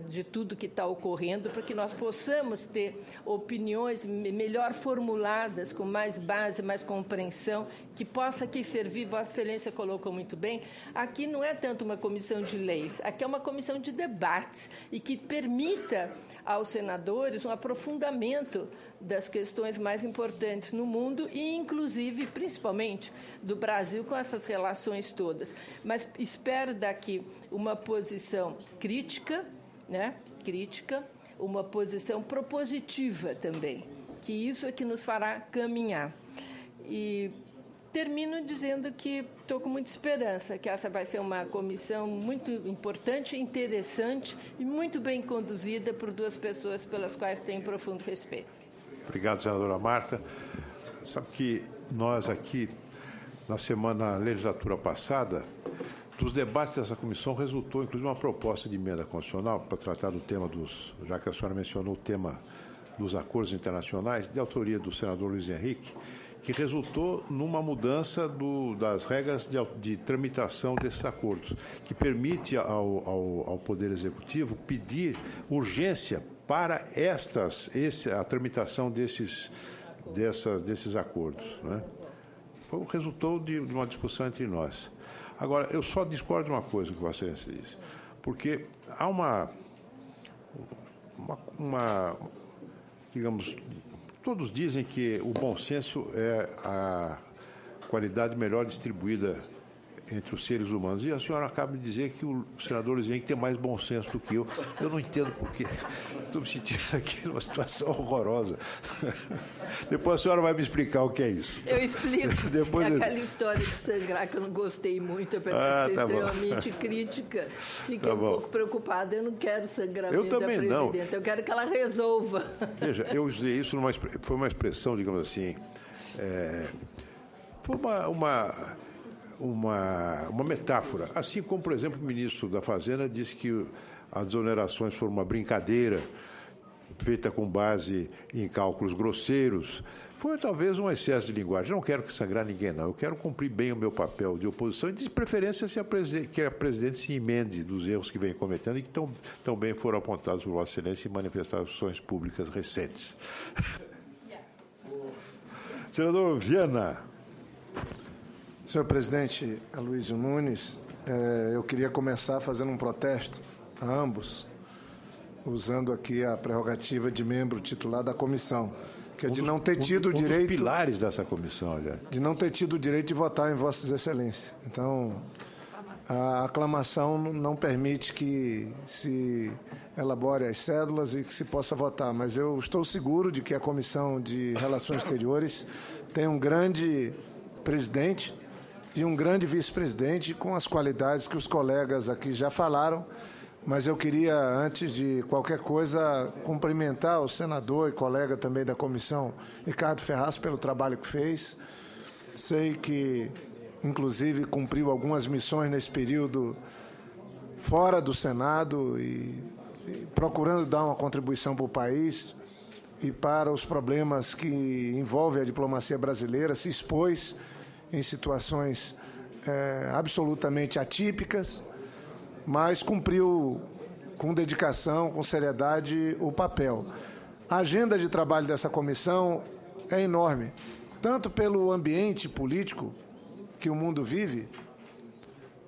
de tudo que está ocorrendo, para que nós possamos ter opiniões melhor formuladas, com mais base, mais compreensão, que possa aqui servir, Vossa Excelência colocou muito bem, aqui não é tanto uma comissão de leis, aqui é uma comissão de debates e que permita aos senadores um aprofundamento das questões mais importantes no mundo e, inclusive, principalmente, do Brasil com essas relações todas. Mas espero daqui uma posição crítica, né? Crítica, uma posição propositiva também, que isso é que nos fará caminhar. E termino dizendo que estou com muita esperança que essa vai ser uma comissão muito importante, interessante e muito bem conduzida por duas pessoas pelas quais tenho profundo respeito. Obrigado, senadora Marta. Sabe que nós aqui, na legislatura passada, dos debates dessa comissão resultou, inclusive, uma proposta de emenda constitucional para tratar do tema já que a senhora mencionou o tema dos acordos internacionais, de autoria do senador Luiz Henrique, que resultou numa mudança das regras de tramitação desses acordos, que permite ao Poder Executivo pedir urgência para a tramitação desses acordos, né? Resultou de uma discussão entre nós. Agora, eu só discordo de uma coisa que Vossa Excelência disse, porque há digamos, todos dizem que o bom senso é a qualidade melhor distribuída entre os seres humanos. E a senhora acaba de dizer que o senador Luiz Henrique tem mais bom senso do que eu. Eu não entendo por quê. Estou me sentindo aqui numa situação horrorosa. Depois a senhora vai me explicar o que é isso. Eu explico. Depois aquela história de sangrar que eu não gostei muito, apesar de ser extremamente crítica. Fiquei um pouco preocupada. Eu não quero sangramento da presidenta. Eu quero que ela resolva. Veja, eu usei isso, foi uma expressão, digamos assim, foi uma metáfora. Assim como, por exemplo, o ministro da Fazenda disse que as desonerações foram uma brincadeira feita com base em cálculos grosseiros. Foi talvez um excesso de linguagem. Eu não quero sangrar ninguém, não. Eu quero cumprir bem o meu papel de oposição e, de preferência, que a presidente se emende dos erros que vem cometendo e que tão bem foram apontados por Vossa Excelência em manifestações públicas recentes. Senador Viana. Senhor presidente Aloysio Nunes, eu queria começar fazendo um protesto a ambos, usando aqui a prerrogativa de membro titular da comissão, que é de não ter tido o direito... dos pilares dessa comissão, olha. De não ter tido o direito de votar em Vossas Excelências. Então, a aclamação não permite que se elabore as cédulas e que se possa votar, mas eu estou seguro de que a Comissão de Relações Exteriores tem um grande presidente e um grande vice-presidente com as qualidades que os colegas aqui já falaram, mas eu queria, antes de qualquer coisa, cumprimentar o senador e colega também da comissão, Ricardo Ferraz, pelo trabalho que fez. Sei que, inclusive, cumpriu algumas missões nesse período fora do Senado e procurando dar uma contribuição para o país e para os problemas que envolvem a diplomacia brasileira, se expôs em situações absolutamente atípicas, mas cumpriu com dedicação, com seriedade, o papel. A agenda de trabalho dessa comissão é enorme, tanto pelo ambiente político que o mundo vive,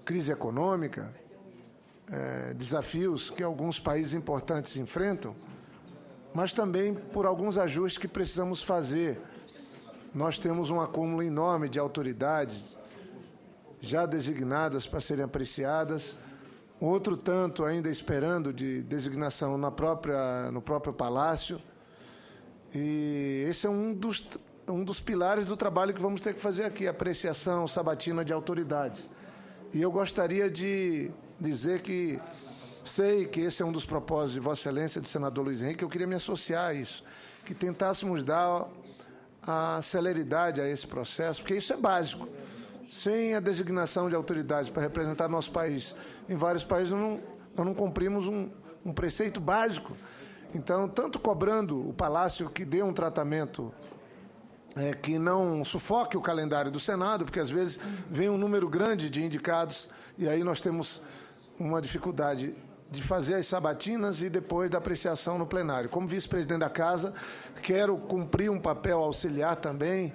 crise econômica, desafios que alguns países importantes enfrentam, mas também por alguns ajustes que precisamos fazer nós temos um acúmulo enorme de autoridades já designadas para serem apreciadas, outro tanto ainda esperando de designação no próprio Palácio. E esse é um dos pilares do trabalho que vamos ter que fazer aqui, apreciação sabatina de autoridades. E eu gostaria de dizer que sei que esse é um dos propósitos de Vossa Excelência, do senador Luiz Henrique, eu queria me associar a isso, que tentássemos dar a celeridade a esse processo, porque isso é básico. Sem a designação de autoridades para representar nosso país em vários países, nós não cumprimos um preceito básico. Então, tanto cobrando o Palácio que dê um tratamento que não sufoque o calendário do Senado, porque às vezes vem um número grande de indicados e aí nós temos uma dificuldade de fazer as sabatinas e depois da apreciação no plenário. Como vice-presidente da Casa, quero cumprir um papel auxiliar também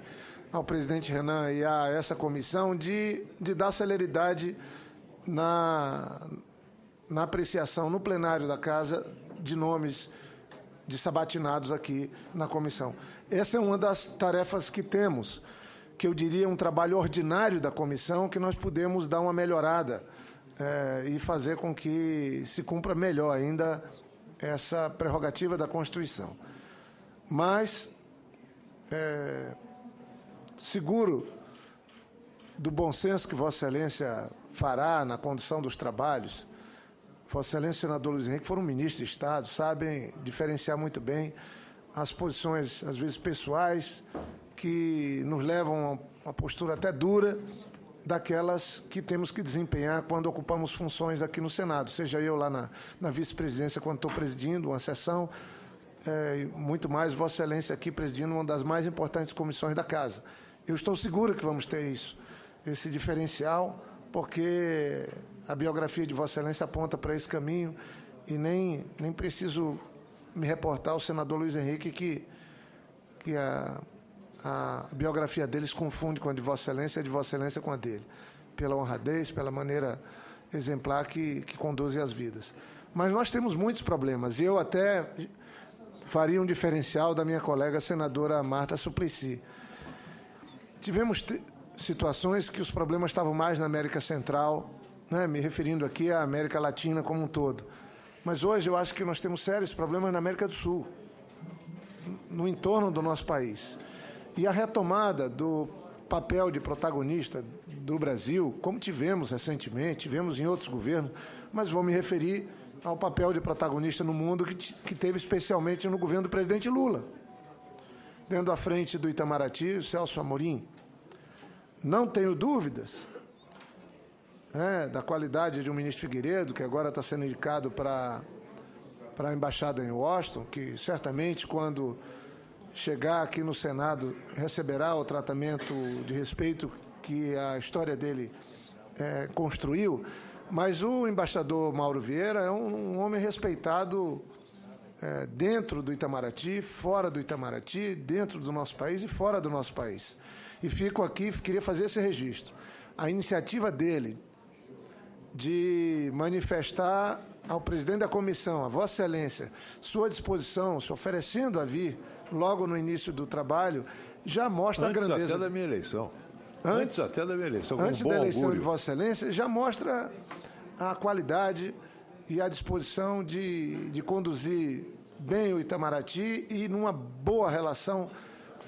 ao presidente Renan e a essa comissão de dar celeridade na apreciação no plenário da Casa de nomes de sabatinados aqui na comissão. Essa é uma das tarefas que temos, que eu diria um trabalho ordinário da comissão, que nós podemos dar uma melhorada e fazer com que se cumpra melhor ainda essa prerrogativa da Constituição. Mas, seguro do bom senso que Vossa Excelência fará na condução dos trabalhos, Vossa Excelência, senador Luiz Henrique, foram ministros de Estado, sabem diferenciar muito bem as posições, às vezes, pessoais, que nos levam a uma postura até dura, daquelas que temos que desempenhar quando ocupamos funções aqui no Senado, seja eu lá na vice-presidência, quando estou presidindo uma sessão, muito mais Vossa Excelência aqui presidindo uma das mais importantes comissões da Casa. Eu estou seguro que vamos ter isso, esse diferencial, porque a biografia de Vossa Excelência aponta para esse caminho e nem preciso me reportar ao senador Luiz Henrique que a biografia deles confunde com a de Vossa Excelência e a de Vossa Excelência com a dele, pela honradez, pela maneira exemplar que conduzem as vidas. Mas nós temos muitos problemas, e eu até faria um diferencial da minha colega senadora Marta Suplicy. Tivemos situações que os problemas estavam mais na América Central, me referindo aqui à América Latina como um todo. Mas hoje eu acho que nós temos sérios problemas na América do Sul, no entorno do nosso país. E a retomada do papel de protagonista do Brasil, como tivemos recentemente, tivemos em outros governos, mas vou me referir ao papel de protagonista no mundo que teve especialmente no governo do presidente Lula, dentro à frente do Itamaraty, o Celso Amorim. Não tenho dúvidas da qualidade de um ministro Figueiredo, que agora está sendo indicado para a embaixada em Washington, que certamente, quando chegar aqui no Senado, receberá o tratamento de respeito que a história dele construiu. Mas o embaixador Mauro Vieira é um homem respeitado dentro do Itamaraty, fora do Itamaraty, dentro do nosso país e fora do nosso país. E fico aqui, queria fazer esse registro. A iniciativa dele de manifestar ao presidente da comissão, a Vossa Excelência, sua disposição, se oferecendo a vir logo no início do trabalho, já mostra a grandeza. Antes até da minha eleição. Antes até da minha eleição. Antes da eleição de Vossa Excelência, já mostra a qualidade e a disposição de conduzir bem o Itamaraty e numa boa relação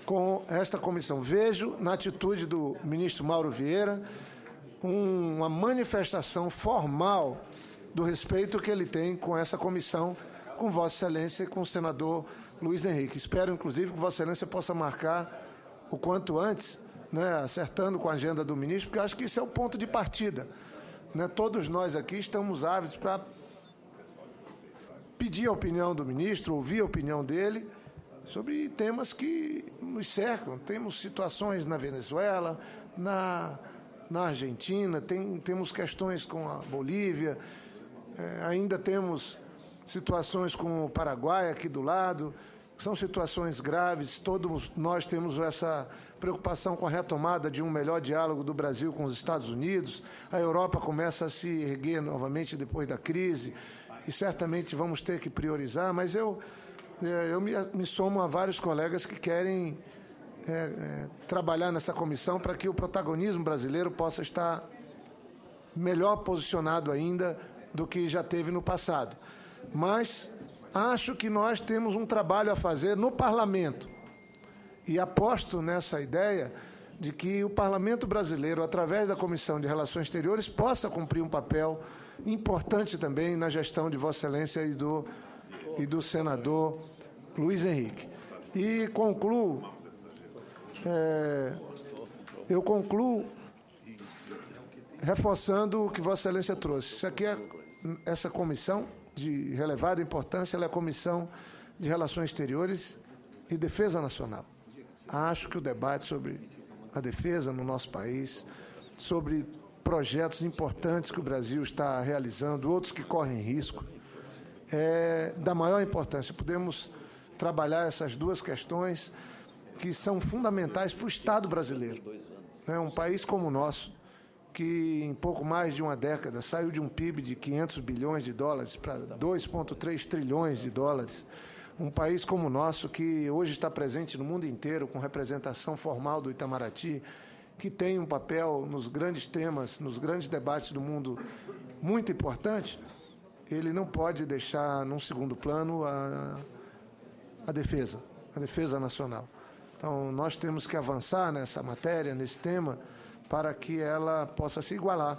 com esta comissão. Vejo na atitude do ministro Mauro Vieira uma manifestação formal do respeito que ele tem com essa comissão, com Vossa Excelência e com o senador Luiz Henrique. Espero, inclusive, que Vossa Excelência possa marcar o quanto antes, acertando com a agenda do ministro, porque eu acho que isso é o ponto de partida. Todos nós aqui estamos ávidos para pedir a opinião do ministro, ouvir a opinião dele sobre temas que nos cercam. Temos situações na Venezuela, na Argentina, temos questões com a Bolívia, ainda temos situações com o Paraguai aqui do lado, são situações graves, todos nós temos essa preocupação com a retomada de um melhor diálogo do Brasil com os Estados Unidos, a Europa começa a se erguer novamente depois da crise, e certamente vamos ter que priorizar, mas eu me somo a vários colegas que querem trabalhar nessa comissão para que o protagonismo brasileiro possa estar melhor posicionado ainda do que já teve no passado. Mas acho que nós temos um trabalho a fazer no Parlamento. E aposto nessa ideia de que o Parlamento brasileiro, através da Comissão de Relações Exteriores, possa cumprir um papel importante também na gestão de Vossa Excelência e do senador Luiz Henrique. E eu concluo reforçando o que Vossa Excelência trouxe. Isso aqui essa comissão de relevada importância, ela é a Comissão de Relações Exteriores e Defesa Nacional. Acho que o debate sobre a defesa no nosso país, sobre projetos importantes que o Brasil está realizando, outros que correm risco, é da maior importância. Podemos trabalhar essas duas questões que são fundamentais para o Estado brasileiro. Um país como o nosso, que em pouco mais de uma década saiu de um PIB de 500 bilhões de dólares para 2,3 trilhões de dólares. Um país como o nosso, que hoje está presente no mundo inteiro, com representação formal do Itamaraty, que tem um papel nos grandes temas, nos grandes debates do mundo muito importante, ele não pode deixar num segundo plano a defesa nacional. Então, nós temos que avançar nessa matéria, nesse tema, para que ela possa se igualar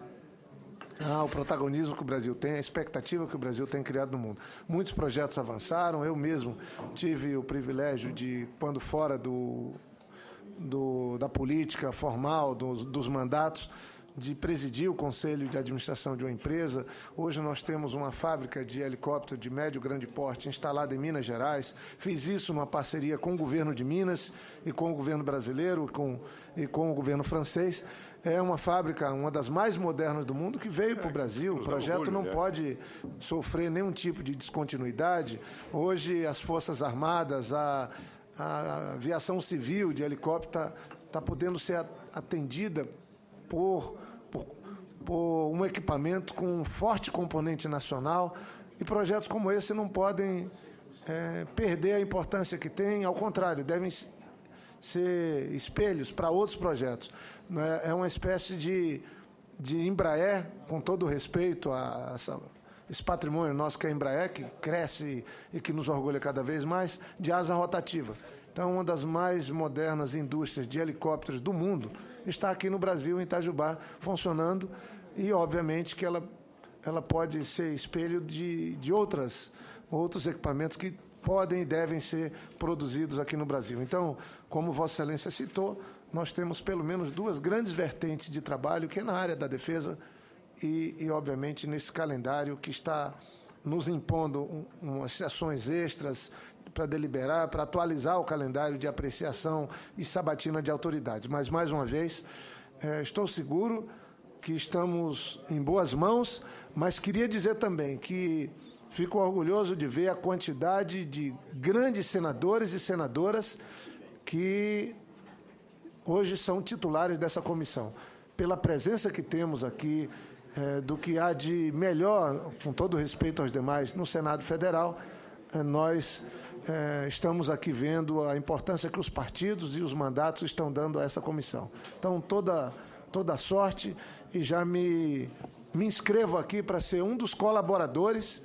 ao protagonismo que o Brasil tem, a expectativa que o Brasil tem criado no mundo. Muitos projetos avançaram, eu mesmo tive o privilégio de, quando fora da política formal, dos mandatos, de presidir o Conselho de Administração de uma empresa. Hoje nós temos uma fábrica de helicóptero de médio e grande porte instalada em Minas Gerais. Fiz isso numa parceria com o governo de Minas e com o governo brasileiro e com o governo francês. É uma fábrica, uma das mais modernas do mundo, que veio para o Brasil. O projeto não pode sofrer nenhum tipo de descontinuidade. Hoje as Forças Armadas, a aviação civil de helicóptero está podendo ser atendida por um equipamento com um forte componente nacional, e projetos como esse não podem perder a importância que têm, ao contrário, devem ser espelhos para outros projetos. É uma espécie de Embraer, com todo o respeito a esse patrimônio nosso que é a Embraer, que cresce e que nos orgulha cada vez mais, de asa rotativa. Então, uma das mais modernas indústrias de helicópteros do mundo está aqui no Brasil, em Itajubá, funcionando, e, obviamente, que ela pode ser espelho de outros equipamentos que podem e devem ser produzidos aqui no Brasil. Então, como Vossa Excelência citou, nós temos pelo menos duas grandes vertentes de trabalho, que é na área da defesa e obviamente, nesse calendário que está nos impondo umas sessões extras para deliberar, para atualizar o calendário de apreciação e sabatina de autoridades. Mas, mais uma vez, estou seguro que estamos em boas mãos, mas queria dizer também que fico orgulhoso de ver a quantidade de grandes senadores e senadoras que hoje são titulares dessa comissão. Pela presença que temos aqui, do que há de melhor, com todo respeito aos demais, no Senado Federal, nós estamos aqui vendo a importância que os partidos e os mandatos estão dando a essa comissão. Então, toda sorte, e já me inscrevo aqui para ser um dos colaboradores,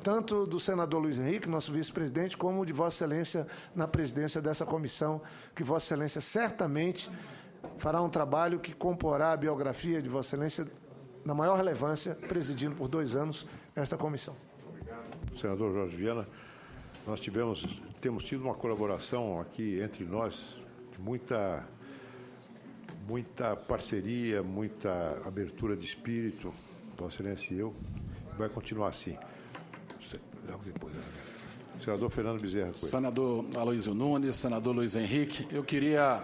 tanto do senador Luiz Henrique, nosso vice-presidente, como de Vossa Excelência na presidência dessa comissão, que Vossa Excelência certamente fará um trabalho que comporá a biografia de Vossa Excelência na maior relevância, presidindo por 2 anos esta comissão. Obrigado. Senador Jorge Viana, nós temos tido uma colaboração aqui entre nós, de muita parceria, muita abertura de espírito, Vossa Excelência e eu, vai continuar assim. Logo depois, senador Fernando Bezerra Coelho. Senador Aloysio Nunes, senador Luiz Henrique, eu queria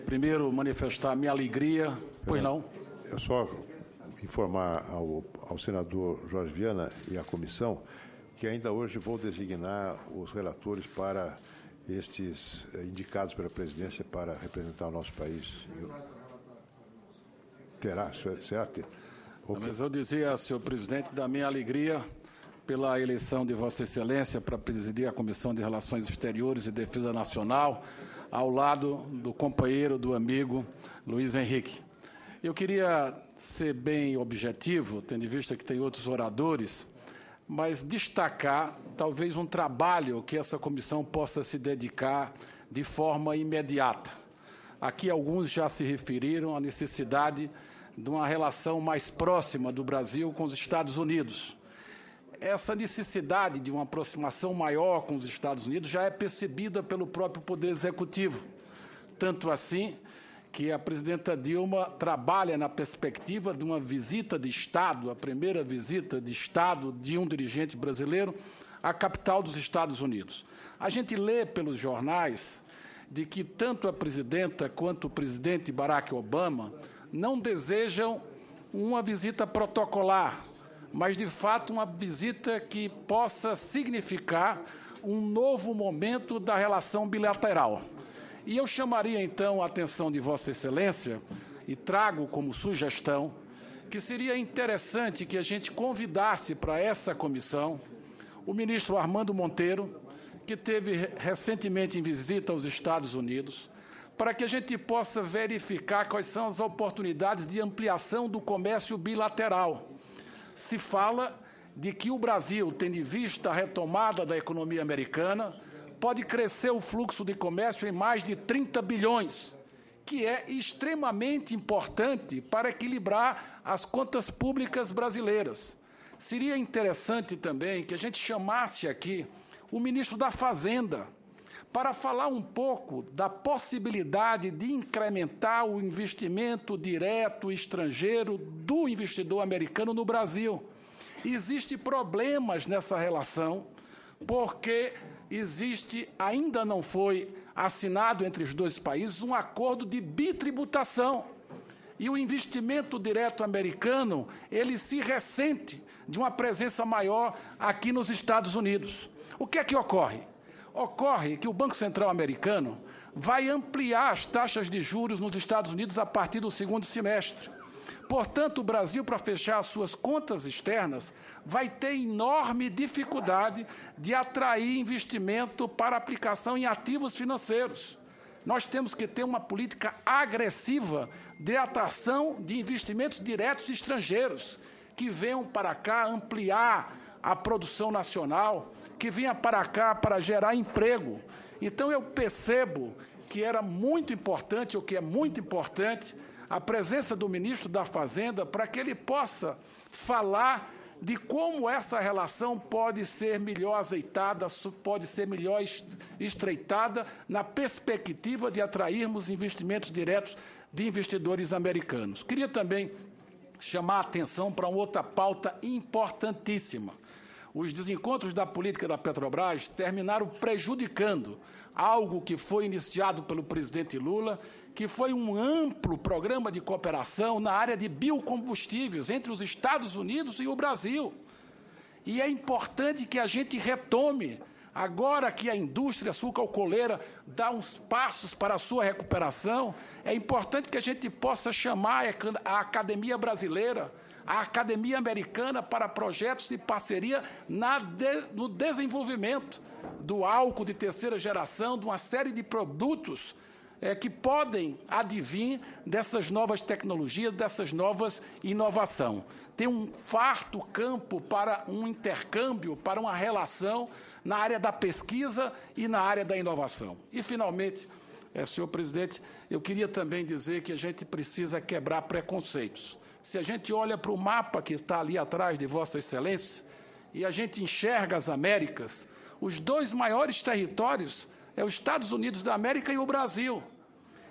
primeiro manifestar a minha alegria. Pois não? É só informar ao senador Jorge Viana e à comissão que ainda hoje vou designar os relatores para estes indicados pela presidência para representar o nosso país. Terá? Será ter? Okay. Mas eu dizia, senhor presidente, da minha alegria pela eleição de Vossa Excelência para presidir a Comissão de Relações Exteriores e Defesa Nacional, ao lado do companheiro, do amigo Luiz Henrique. Eu queria ser bem objetivo, tendo em vista que tem outros oradores, mas destacar talvez um trabalho que essa comissão possa se dedicar de forma imediata. Aqui alguns já se referiram à necessidade de uma relação mais próxima do Brasil com os Estados Unidos. Essa necessidade de uma aproximação maior com os Estados Unidos já é percebida pelo próprio Poder Executivo. Tanto assim que a presidenta Dilma trabalha na perspectiva de uma visita de Estado, a primeira visita de Estado de um dirigente brasileiro à capital dos Estados Unidos. A gente lê pelos jornais de que tanto a presidenta quanto o presidente Barack Obama não desejam uma visita protocolar, mas, de fato, uma visita que possa significar um novo momento da relação bilateral. E eu chamaria, então, a atenção de Vossa Excelência, e trago como sugestão, que seria interessante que a gente convidasse para essa comissão o ministro Armando Monteiro, que teve recentemente em visita aos Estados Unidos, para que a gente possa verificar quais são as oportunidades de ampliação do comércio bilateral. Se fala de que o Brasil, tendo em vista a retomada da economia americana, pode crescer o fluxo de comércio em mais de 30 bilhões, que é extremamente importante para equilibrar as contas públicas brasileiras. Seria interessante também que a gente chamasse aqui o ministro da Fazenda para falar um pouco da possibilidade de incrementar o investimento direto estrangeiro do investidor americano no Brasil. Existem problemas nessa relação, porque ainda não foi assinado entre os dois países um acordo de bitributação. E o investimento direto americano, ele se ressente de uma presença maior aqui nos Estados Unidos. O que é que ocorre? Ocorre que o Banco Central americano vai ampliar as taxas de juros nos Estados Unidos a partir do segundo semestre. Portanto, o Brasil, para fechar as suas contas externas, vai ter enorme dificuldade de atrair investimento para aplicação em ativos financeiros. Nós temos que ter uma política agressiva de atração de investimentos diretos estrangeiros, que venham para cá ampliar a produção nacional, que venha para cá para gerar emprego. Então, eu percebo que era muito importante, ou que é muito importante, a presença do ministro da Fazenda para que ele possa falar de como essa relação pode ser melhor azeitada, pode ser melhor estreitada na perspectiva de atrairmos investimentos diretos de investidores americanos. Queria também chamar a atenção para uma outra pauta importantíssima. Os desencontros da política da Petrobras terminaram prejudicando algo que foi iniciado pelo presidente Lula, que foi um amplo programa de cooperação na área de biocombustíveis entre os Estados Unidos e o Brasil. E é importante que a gente retome, agora que a indústria sucroalcooleira dá uns passos para a sua recuperação, é importante que a gente possa chamar a Academia Brasileira, a Academia Americana para projetos de parceria no desenvolvimento do álcool de terceira geração, de uma série de produtos que podem advir dessas novas tecnologias, dessas novas inovações. Tem um farto campo para um intercâmbio, para uma relação na área da pesquisa e na área da inovação. E, finalmente, senhor presidente, eu queria também dizer que a gente precisa quebrar preconceitos. Se a gente olha para o mapa que está ali atrás de Vossa Excelência e a gente enxerga as Américas, os dois maiores territórios é os Estados Unidos da América e o Brasil.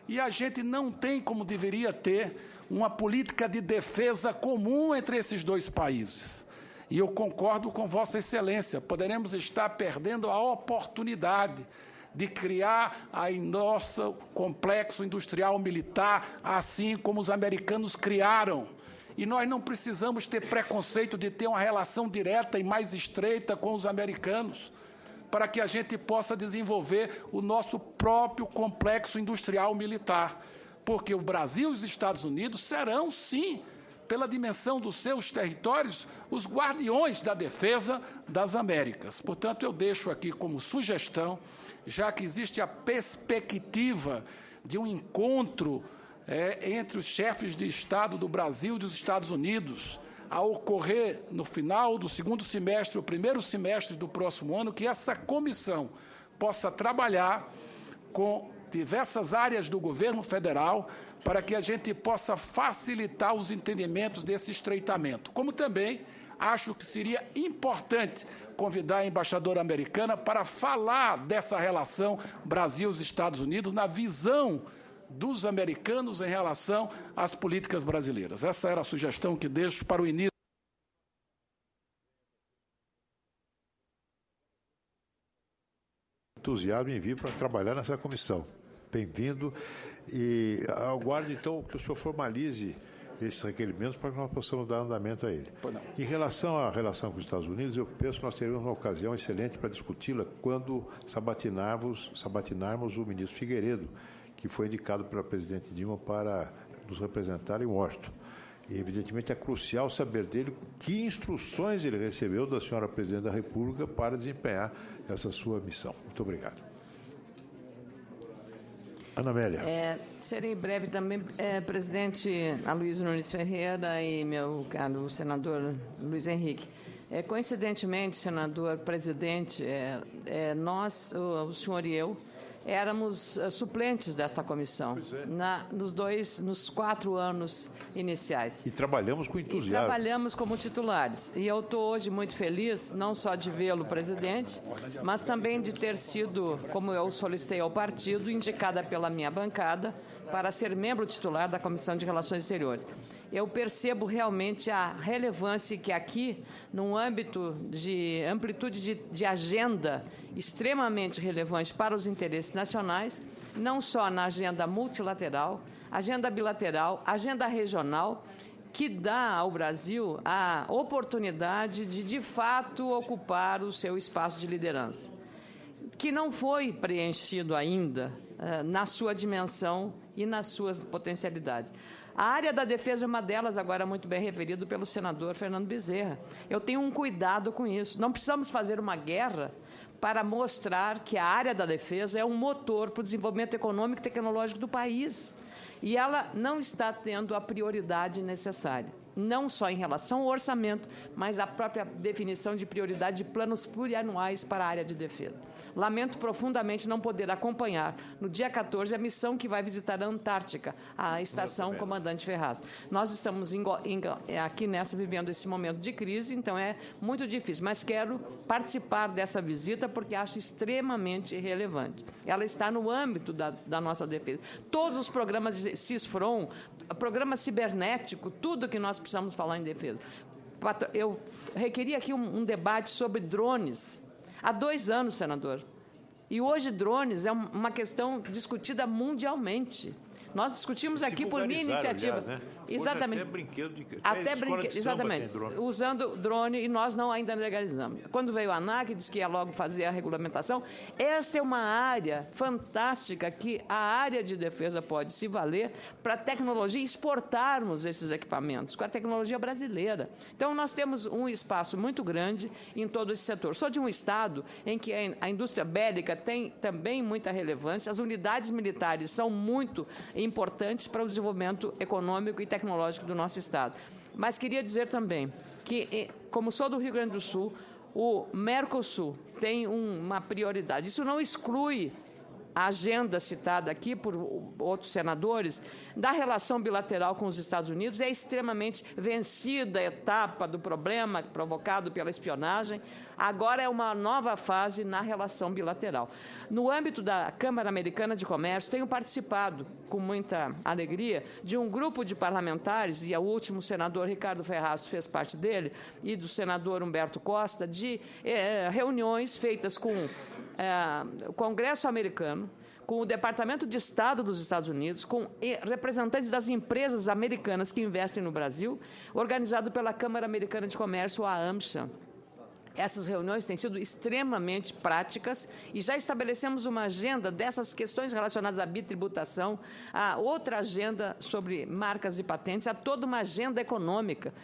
E a gente não tem, como deveria ter, uma política de defesa comum entre esses dois países. E eu concordo com Vossa Excelência, poderemos estar perdendo a oportunidade de criar nosso complexo industrial militar, assim como os americanos criaram. E nós não precisamos ter preconceito de ter uma relação direta e mais estreita com os americanos, para que a gente possa desenvolver o nosso próprio complexo industrial militar. Porque o Brasil e os Estados Unidos serão, sim, pela dimensão dos seus territórios, os guardiões da defesa das Américas. Portanto, eu deixo aqui como sugestão já que existe a perspectiva de um encontro entre os chefes de Estado do Brasil e dos Estados Unidos, a ocorrer no final do segundo semestre, ou primeiro semestre do próximo ano, que essa comissão possa trabalhar com diversas áreas do governo federal para que a gente possa facilitar os entendimentos desse estreitamento. Como também acho que seria importante convidar a embaixadora americana para falar dessa relação Brasil e Estados Unidos na visão dos americanos em relação às políticas brasileiras. Essa era a sugestão que deixo para o início. Entusiasmo em vir para trabalhar nessa comissão. Bem-vindo e aguardo, então, que o senhor formalize esses requerimentos para que nós possamos dar andamento a ele. Em relação à relação com os Estados Unidos, eu penso que nós teremos uma ocasião excelente para discuti-la quando sabatinarmos o ministro Figueiredo, que foi indicado pela presidente Dilma para nos representar em Washington. E, evidentemente, é crucial saber dele que instruções ele recebeu da senhora presidente da República para desempenhar essa sua missão. Muito obrigado. Ana Amélia. Serei breve também, presidente Aloysio Nunes Ferreira e meu caro senador Luiz Henrique. Coincidentemente, senador presidente, nós, o senhor e eu, éramos suplentes desta comissão nos 4 anos iniciais. E trabalhamos com entusiasmo. E trabalhamos como titulares. E eu estou hoje muito feliz, não só de vê-lo presidente, mas também de ter sido, como eu solicitei ao partido, indicada pela minha bancada para ser membro titular da Comissão de Relações Exteriores. Eu percebo realmente a relevância que aqui, num âmbito de amplitude de agenda extremamente relevante para os interesses nacionais, não só na agenda multilateral, agenda bilateral, agenda regional, que dá ao Brasil a oportunidade de fato, ocupar o seu espaço de liderança, que não foi preenchido ainda na sua dimensão e nas suas potencialidades. A área da defesa é uma delas, agora muito bem referido pelo senador Fernando Bezerra. Eu tenho um cuidado com isso. Não precisamos fazer uma guerra para mostrar que a área da defesa é um motor para o desenvolvimento econômico e tecnológico do país. E ela não está tendo a prioridade necessária, não só em relação ao orçamento, mas a própria definição de prioridade de planos plurianuais para a área de defesa. Lamento profundamente não poder acompanhar, no dia 14, a missão que vai visitar a Antártica, a estação Comandante Ferraz. Nós estamos aqui vivendo esse momento de crise, então é muito difícil, mas quero participar dessa visita porque acho extremamente relevante. Ela está no âmbito da nossa defesa. Todos os programas de CISFRON, programa cibernético, tudo que nós precisamos falar em defesa. Eu requeria aqui um debate sobre drones. Há 2 anos, senador. E hoje drones é uma questão discutida mundialmente. Nós discutimos aqui por minha iniciativa. Aliás, né? Exatamente. Até brinquedo exatamente. Usando drone e nós ainda legalizamos. Quando veio a ANAC, disse que ia logo fazer a regulamentação. Esta é uma área fantástica que a área de defesa pode se valer para a tecnologia, exportarmos esses equipamentos com a tecnologia brasileira. Então, nós temos um espaço muito grande em todo esse setor. Sou de um estado em que a indústria bélica tem também muita relevância, as unidades militares são muito importantes para o desenvolvimento econômico e tecnológico do nosso estado. Mas queria dizer também que, como sou do Rio Grande do Sul, o Mercosul tem uma prioridade. Isso não exclui a agenda citada aqui por outros senadores da relação bilateral com os Estados Unidos. É extremamente vencida a etapa do problema provocado pela espionagem. Agora é uma nova fase na relação bilateral. No âmbito da Câmara Americana de Comércio, tenho participado com muita alegria de um grupo de parlamentares, e o último senador Ricardo Ferraz fez parte dele, e do senador Humberto Costa, de reuniões feitas com o Congresso americano, com o Departamento de Estado dos Estados Unidos, com representantes das empresas americanas que investem no Brasil, organizado pela Câmara Americana de Comércio, a AmCham. Essas reuniões têm sido extremamente práticas e já estabelecemos uma agenda dessas questões relacionadas à bitributação, a outra agenda sobre marcas e patentes, a toda uma agenda econômica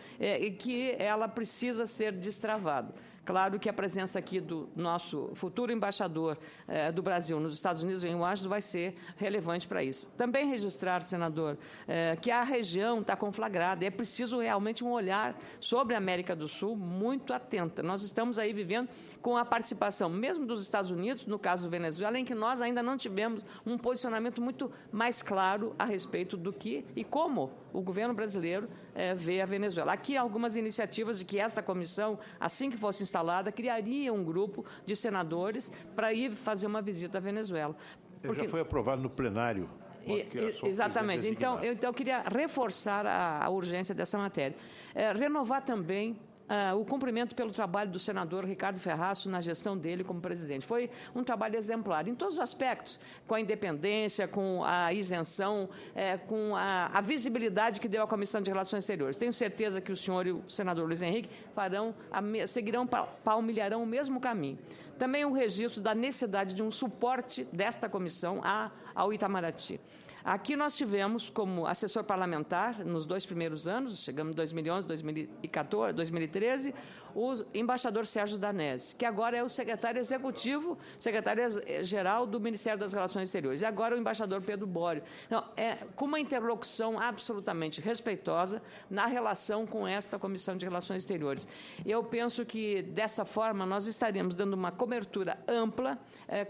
que ela precisa ser destravada. Claro que a presença aqui do nosso futuro embaixador do Brasil nos Estados Unidos, em Washington, vai ser relevante para isso. Também registrar, senador, que a região está conflagrada e é preciso realmente um olhar sobre a América do Sul muito atenta. Nós estamos aí vivendo com a participação mesmo dos Estados Unidos, no caso do Venezuela, em que nós ainda não tivemos um posicionamento muito mais claro a respeito do que e como o governo brasileiro vê a Venezuela. Aqui algumas iniciativas de que esta comissão, assim que fosse instalada, criaria um grupo de senadores para ir fazer uma visita à Venezuela. Já foi aprovado no plenário. Exatamente. Então, eu queria reforçar a urgência dessa matéria. Renovar também o cumprimento pelo trabalho do senador Ricardo Ferraço na gestão dele como presidente. Foi um trabalho exemplar em todos os aspectos, com a independência, com a isenção, com a visibilidade que deu à Comissão de Relações Exteriores. Tenho certeza que o senhor e o senador Luiz Henrique palmilharão o mesmo caminho. Também o registro da necessidade de um suporte desta comissão ao Itamaraty. Aqui nós tivemos, como assessor parlamentar, nos 2 primeiros anos, chegamos em 2011, 2014, 2013, o embaixador Sérgio Danese, que agora é o secretário executivo, secretário-geral do Ministério das Relações Exteriores, e agora o embaixador Pedro Bório. Então, com uma interlocução absolutamente respeitosa na relação com esta Comissão de Relações Exteriores. Eu penso que, dessa forma, nós estaremos dando uma cobertura ampla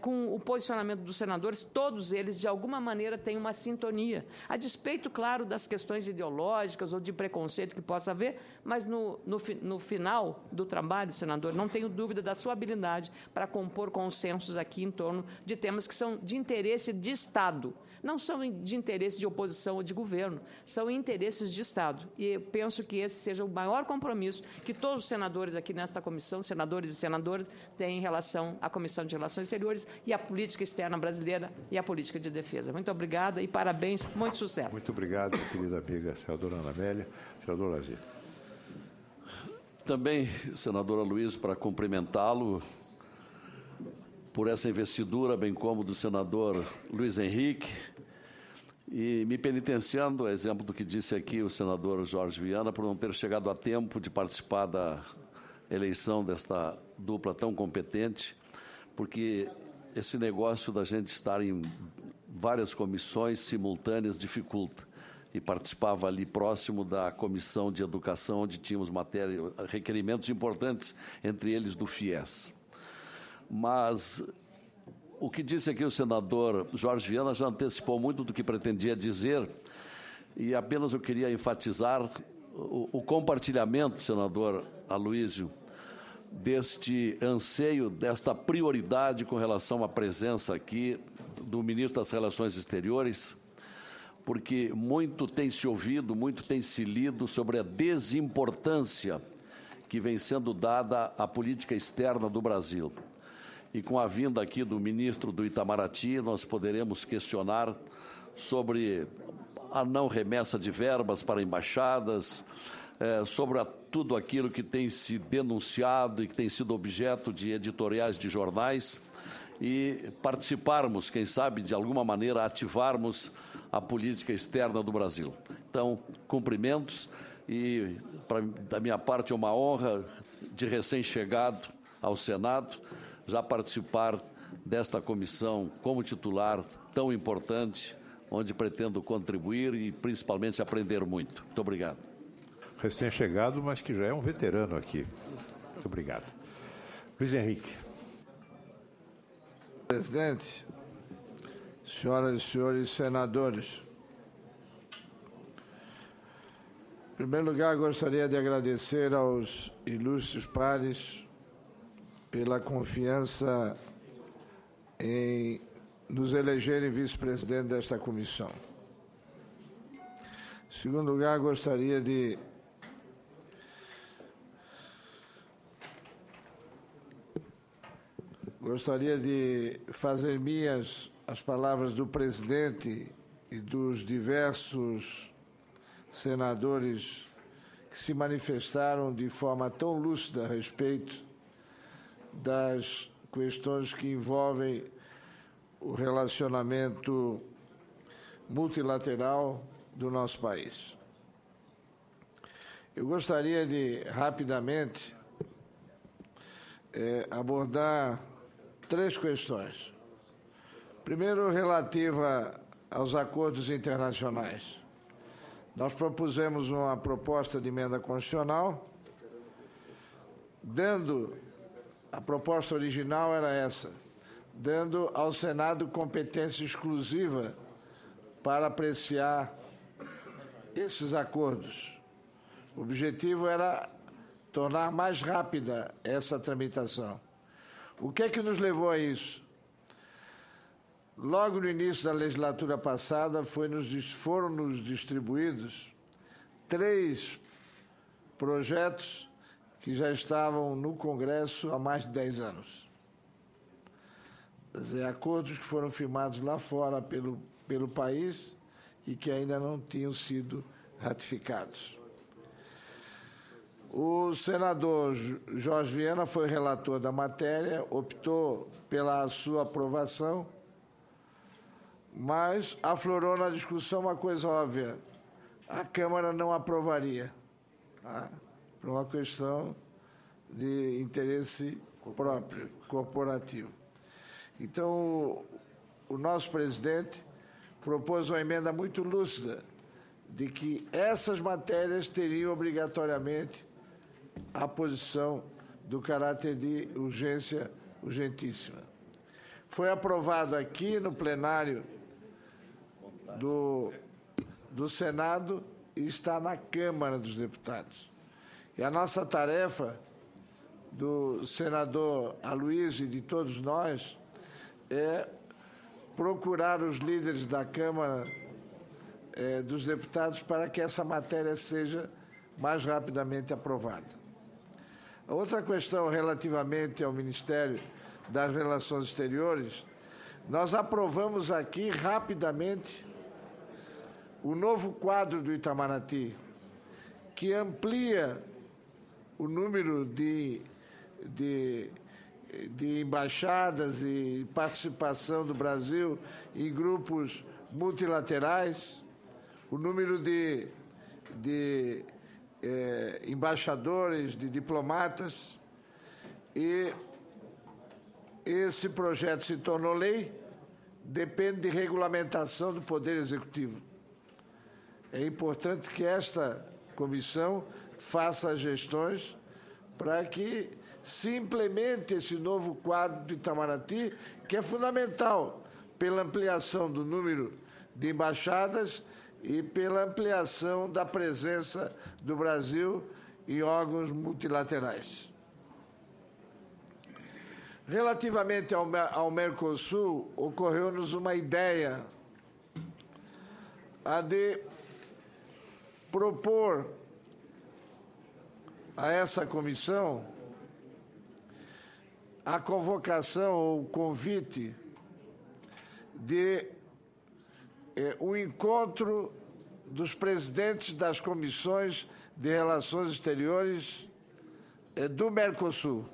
com o posicionamento dos senadores, todos eles, de alguma maneira, têm uma sintonia, a despeito, claro, das questões ideológicas ou de preconceito que possa haver, mas no final do trabalho, senador, não tenho dúvida da sua habilidade para compor consensos aqui em torno de temas que são de interesse de Estado. Não são de interesse de oposição ou de governo, são interesses de Estado. E eu penso que esse seja o maior compromisso que todos os senadores aqui nesta comissão, senadores e senadoras, têm em relação à Comissão de Relações Exteriores e à política externa brasileira e à política de defesa. Muito obrigada e parabéns, muito sucesso. Muito obrigado, querida amiga senadora Ana Amélia. Senador Lazier. Também, senadora Luiz, para cumprimentá-lo por essa investidura, bem como do senador Luiz Henrique, e me penitenciando, a exemplo do que disse aqui o senador Jorge Viana, por não ter chegado a tempo de participar da eleição desta dupla tão competente, porque esse negócio da gente estar em várias comissões simultâneas dificulta. E participava ali próximo da Comissão de Educação, onde tínhamos requerimentos importantes, entre eles do FIES. Mas o que disse aqui o senador Jorge Viana já antecipou muito do que pretendia dizer, e apenas eu queria enfatizar o compartilhamento, senador Aloísio, deste anseio, desta prioridade com relação à presença aqui do ministro das Relações Exteriores, porque muito tem se ouvido, muito tem se lido sobre a desimportância que vem sendo dada à política externa do Brasil. E com a vinda aqui do ministro do Itamaraty, nós poderemos questionar sobre a não remessa de verbas para embaixadas, sobre tudo aquilo que tem se denunciado e que tem sido objeto de editoriais de jornais, e participarmos, quem sabe, de alguma maneira, ativarmos a política externa do Brasil. Então, cumprimentos e, da minha parte, é uma honra de recém-chegado ao Senado já participar desta comissão como titular tão importante, onde pretendo contribuir e, principalmente, aprender muito. Muito obrigado. Recém-chegado, mas que já é um veterano aqui. Muito obrigado. Luiz Henrique. Presidente, senhoras e senhores senadores, em primeiro lugar, gostaria de agradecer aos ilustres pares pela confiança em nos elegerem vice-presidente desta comissão. Em segundo lugar, gostaria de fazer minhas as palavras do presidente e dos diversos senadores que se manifestaram de forma tão lúcida a respeito das questões que envolvem o relacionamento multilateral do nosso país. Eu gostaria de, rapidamente, abordar 3 questões. Primeiro, relativa aos acordos internacionais. Nós propusemos uma proposta de emenda constitucional, a proposta original era essa, dando ao Senado competência exclusiva para apreciar esses acordos. O objetivo era tornar mais rápida essa tramitação. O que é que nos levou a isso? Logo no início da legislatura passada, foram-nos distribuídos 3 projetos que já estavam no Congresso há mais de 10 anos. Quer dizer, acordos que foram firmados lá fora pelo país e que ainda não tinham sido ratificados. O senador Jorge Viana foi relator da matéria, optou pela sua aprovação, mas aflorou na discussão uma coisa óbvia: a Câmara não aprovaria, tá? Por uma questão de interesse próprio, corporativo. Então, o nosso presidente propôs uma emenda muito lúcida de que essas matérias teriam obrigatoriamente a posição do caráter de urgência urgentíssima. Foi aprovado aqui no plenário do Senado e está na Câmara dos Deputados. E a nossa tarefa, do senador Aloysio e de todos nós, é procurar os líderes da Câmara dos Deputados para que essa matéria seja mais rapidamente aprovada. A outra questão relativamente ao Ministério das Relações Exteriores, nós aprovamos aqui rapidamente o novo quadro do Itamaraty, que amplia o número de embaixadas e participação do Brasil em grupos multilaterais, o número de embaixadores, de diplomatas, e esse projeto se tornou lei, depende de regulamentação do Poder Executivo. É importante que esta comissão faça as gestões para que se implemente esse novo quadro do Itamaraty, que é fundamental pela ampliação do número de embaixadas e pela ampliação da presença do Brasil em órgãos multilaterais. Relativamente ao Mercosul, ocorreu-nos uma ideia, a de propor a essa comissão a convocação ou o convite de um encontro dos presidentes das comissões de Relações Exteriores do Mercosul,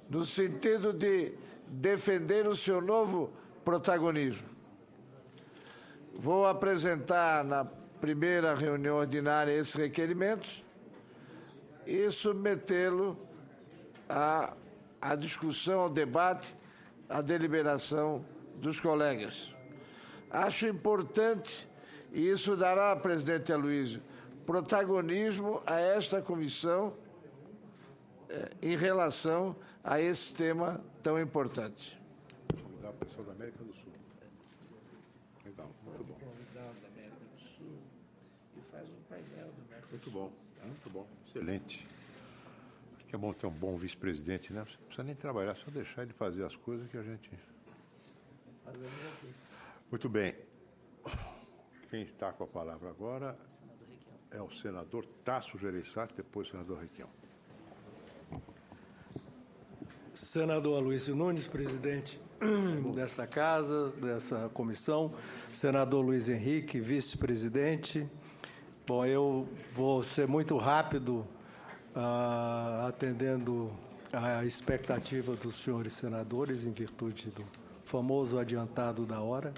no sentido de defender o seu novo protagonismo. Vou apresentar na primeira reunião ordinária esse requerimento e submetê-lo à discussão, ao debate, à deliberação dos colegas. Acho importante, e isso dará, presidente Aloysio, protagonismo a esta comissão em relação a esse tema tão importante. Convidar o pessoal da América do Sul. Legal, muito bom. Convidar da América do Sul e faz um painel do Mercosul. Muito bom, excelente. Acho que é bom ter um bom vice-presidente, né? Você não precisa nem trabalhar, só deixar ele fazer as coisas que a gente... Fazemos aqui. Muito bem. Quem está com a palavra agora é o senador Tasso Gereissati, depois o senador Requião. Senador Aloysio Nunes, presidente dessa casa, dessa comissão, senador Luiz Henrique, vice-presidente. Bom, eu vou ser muito rápido, atendendo à expectativa dos senhores senadores, em virtude do famoso adiantado da hora.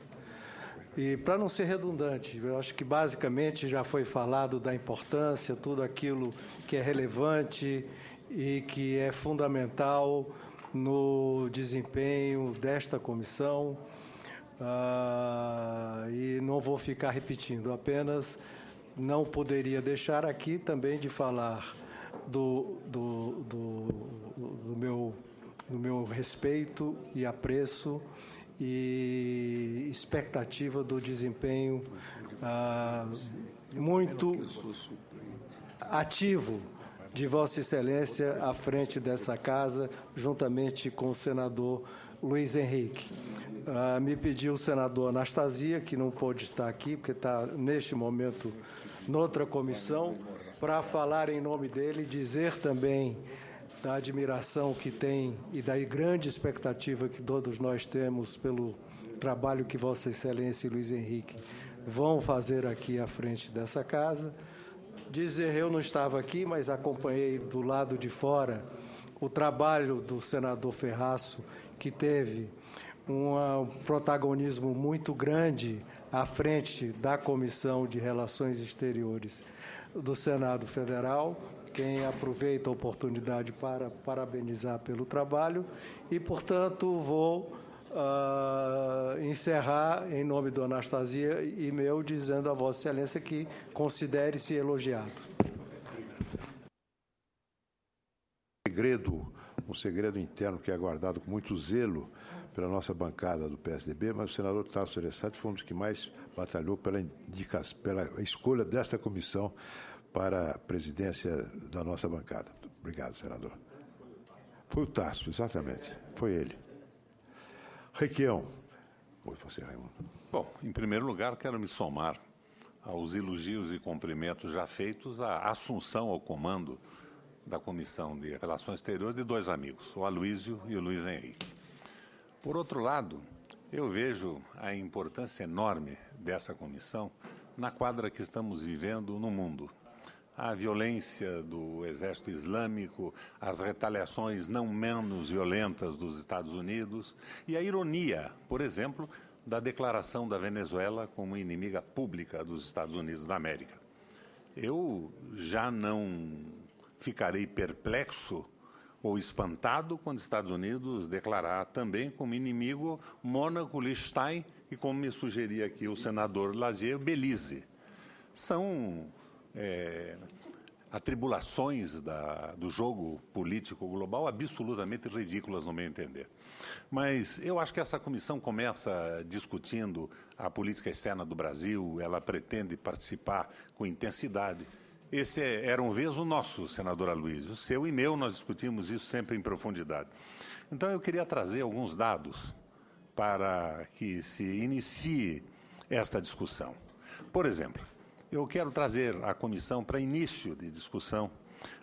E, para não ser redundante, eu acho que basicamente já foi falado da importância, tudo aquilo que é relevante e que é fundamental no desempenho desta comissão. E não vou ficar repetindo, apenas não poderia deixar aqui também de falar do meu respeito e apreço e expectativa do desempenho muito ativo de Vossa Excelência à frente dessa casa, juntamente com o senador Luiz Henrique. Me pediu o senador Anastasia, que não pôde estar aqui, porque está, neste momento, noutra comissão, para falar em nome dele e dizer também da admiração que tem e da grande expectativa que todos nós temos pelo trabalho que Vossa Excelência e Luiz Henrique vão fazer aqui à frente dessa casa. Dizer, eu não estava aqui, mas acompanhei do lado de fora o trabalho do senador Ferraço, que teve um protagonismo muito grande à frente da Comissão de Relações Exteriores do Senado Federal, quem aproveita a oportunidade para parabenizar pelo trabalho e, portanto, vou encerrar em nome do Anastasia e meu, dizendo a Vossa Excelência que considere-se elogiado. Um segredo interno que é guardado com muito zelo pela nossa bancada do PSDB, mas o senador Tasso Gereissati foi um dos que mais batalhou pela escolha desta comissão para a presidência da nossa bancada. Obrigado, senador. Foi o Tasso, exatamente. Foi ele. Requião. Oi, você, Raimundo. Bom, em primeiro lugar, quero me somar aos elogios e cumprimentos já feitos à assunção ao comando da Comissão de Relações Exteriores de dois amigos, o Aloísio e o Luiz Henrique. Por outro lado, eu vejo a importância enorme dessa comissão na quadra que estamos vivendo no mundo. A violência do Exército Islâmico, as retaliações não menos violentas dos Estados Unidos e a ironia, por exemplo, da declaração da Venezuela como inimiga pública dos Estados Unidos da América. Eu já não ficarei perplexo ou espantado quando os Estados Unidos declarar também como inimigo Mônaco, Liechtenstein e, como me sugeria aqui o senador Lazier, Belize. São atribulações do jogo político global absolutamente ridículas, no meu entender. Mas eu acho que essa comissão começa discutindo a política externa do Brasil, ela pretende participar com intensidade. Esse era um vez o nosso, senador Aloísio. O seu e meu, nós discutimos isso sempre em profundidade. Então, eu queria trazer alguns dados para que se inicie esta discussão. Por exemplo, eu quero trazer à comissão, para início de discussão,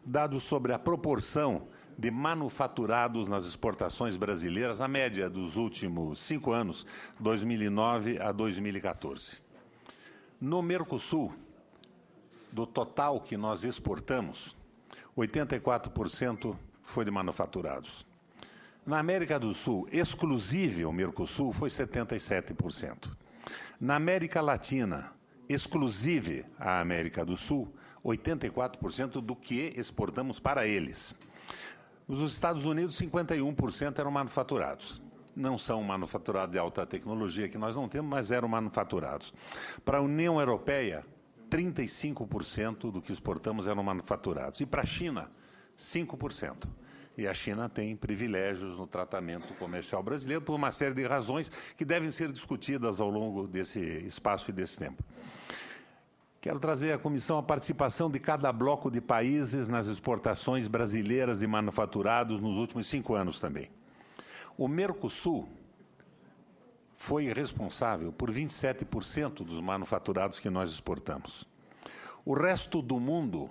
dados sobre a proporção de manufaturados nas exportações brasileiras, a média dos últimos 5 anos, 2009 a 2014. No Mercosul, do total que nós exportamos, 84% foi de manufaturados. Na América do Sul, exclusive o Mercosul, foi 77%. Na América Latina, exclusive a América do Sul, 84% do que exportamos para eles. Nos Estados Unidos, 51% eram manufaturados. Não são manufaturados de alta tecnologia, que nós não temos, mas eram manufaturados. Para a União Europeia, 35% do que exportamos eram manufaturados. E para a China, 5%. E a China tem privilégios no tratamento comercial brasileiro por uma série de razões que devem ser discutidas ao longo desse espaço e desse tempo. Quero trazer à comissão a participação de cada bloco de países nas exportações brasileiras de manufaturados nos últimos 5 anos também. O Mercosul foi responsável por 27% dos manufaturados que nós exportamos. O resto do mundo,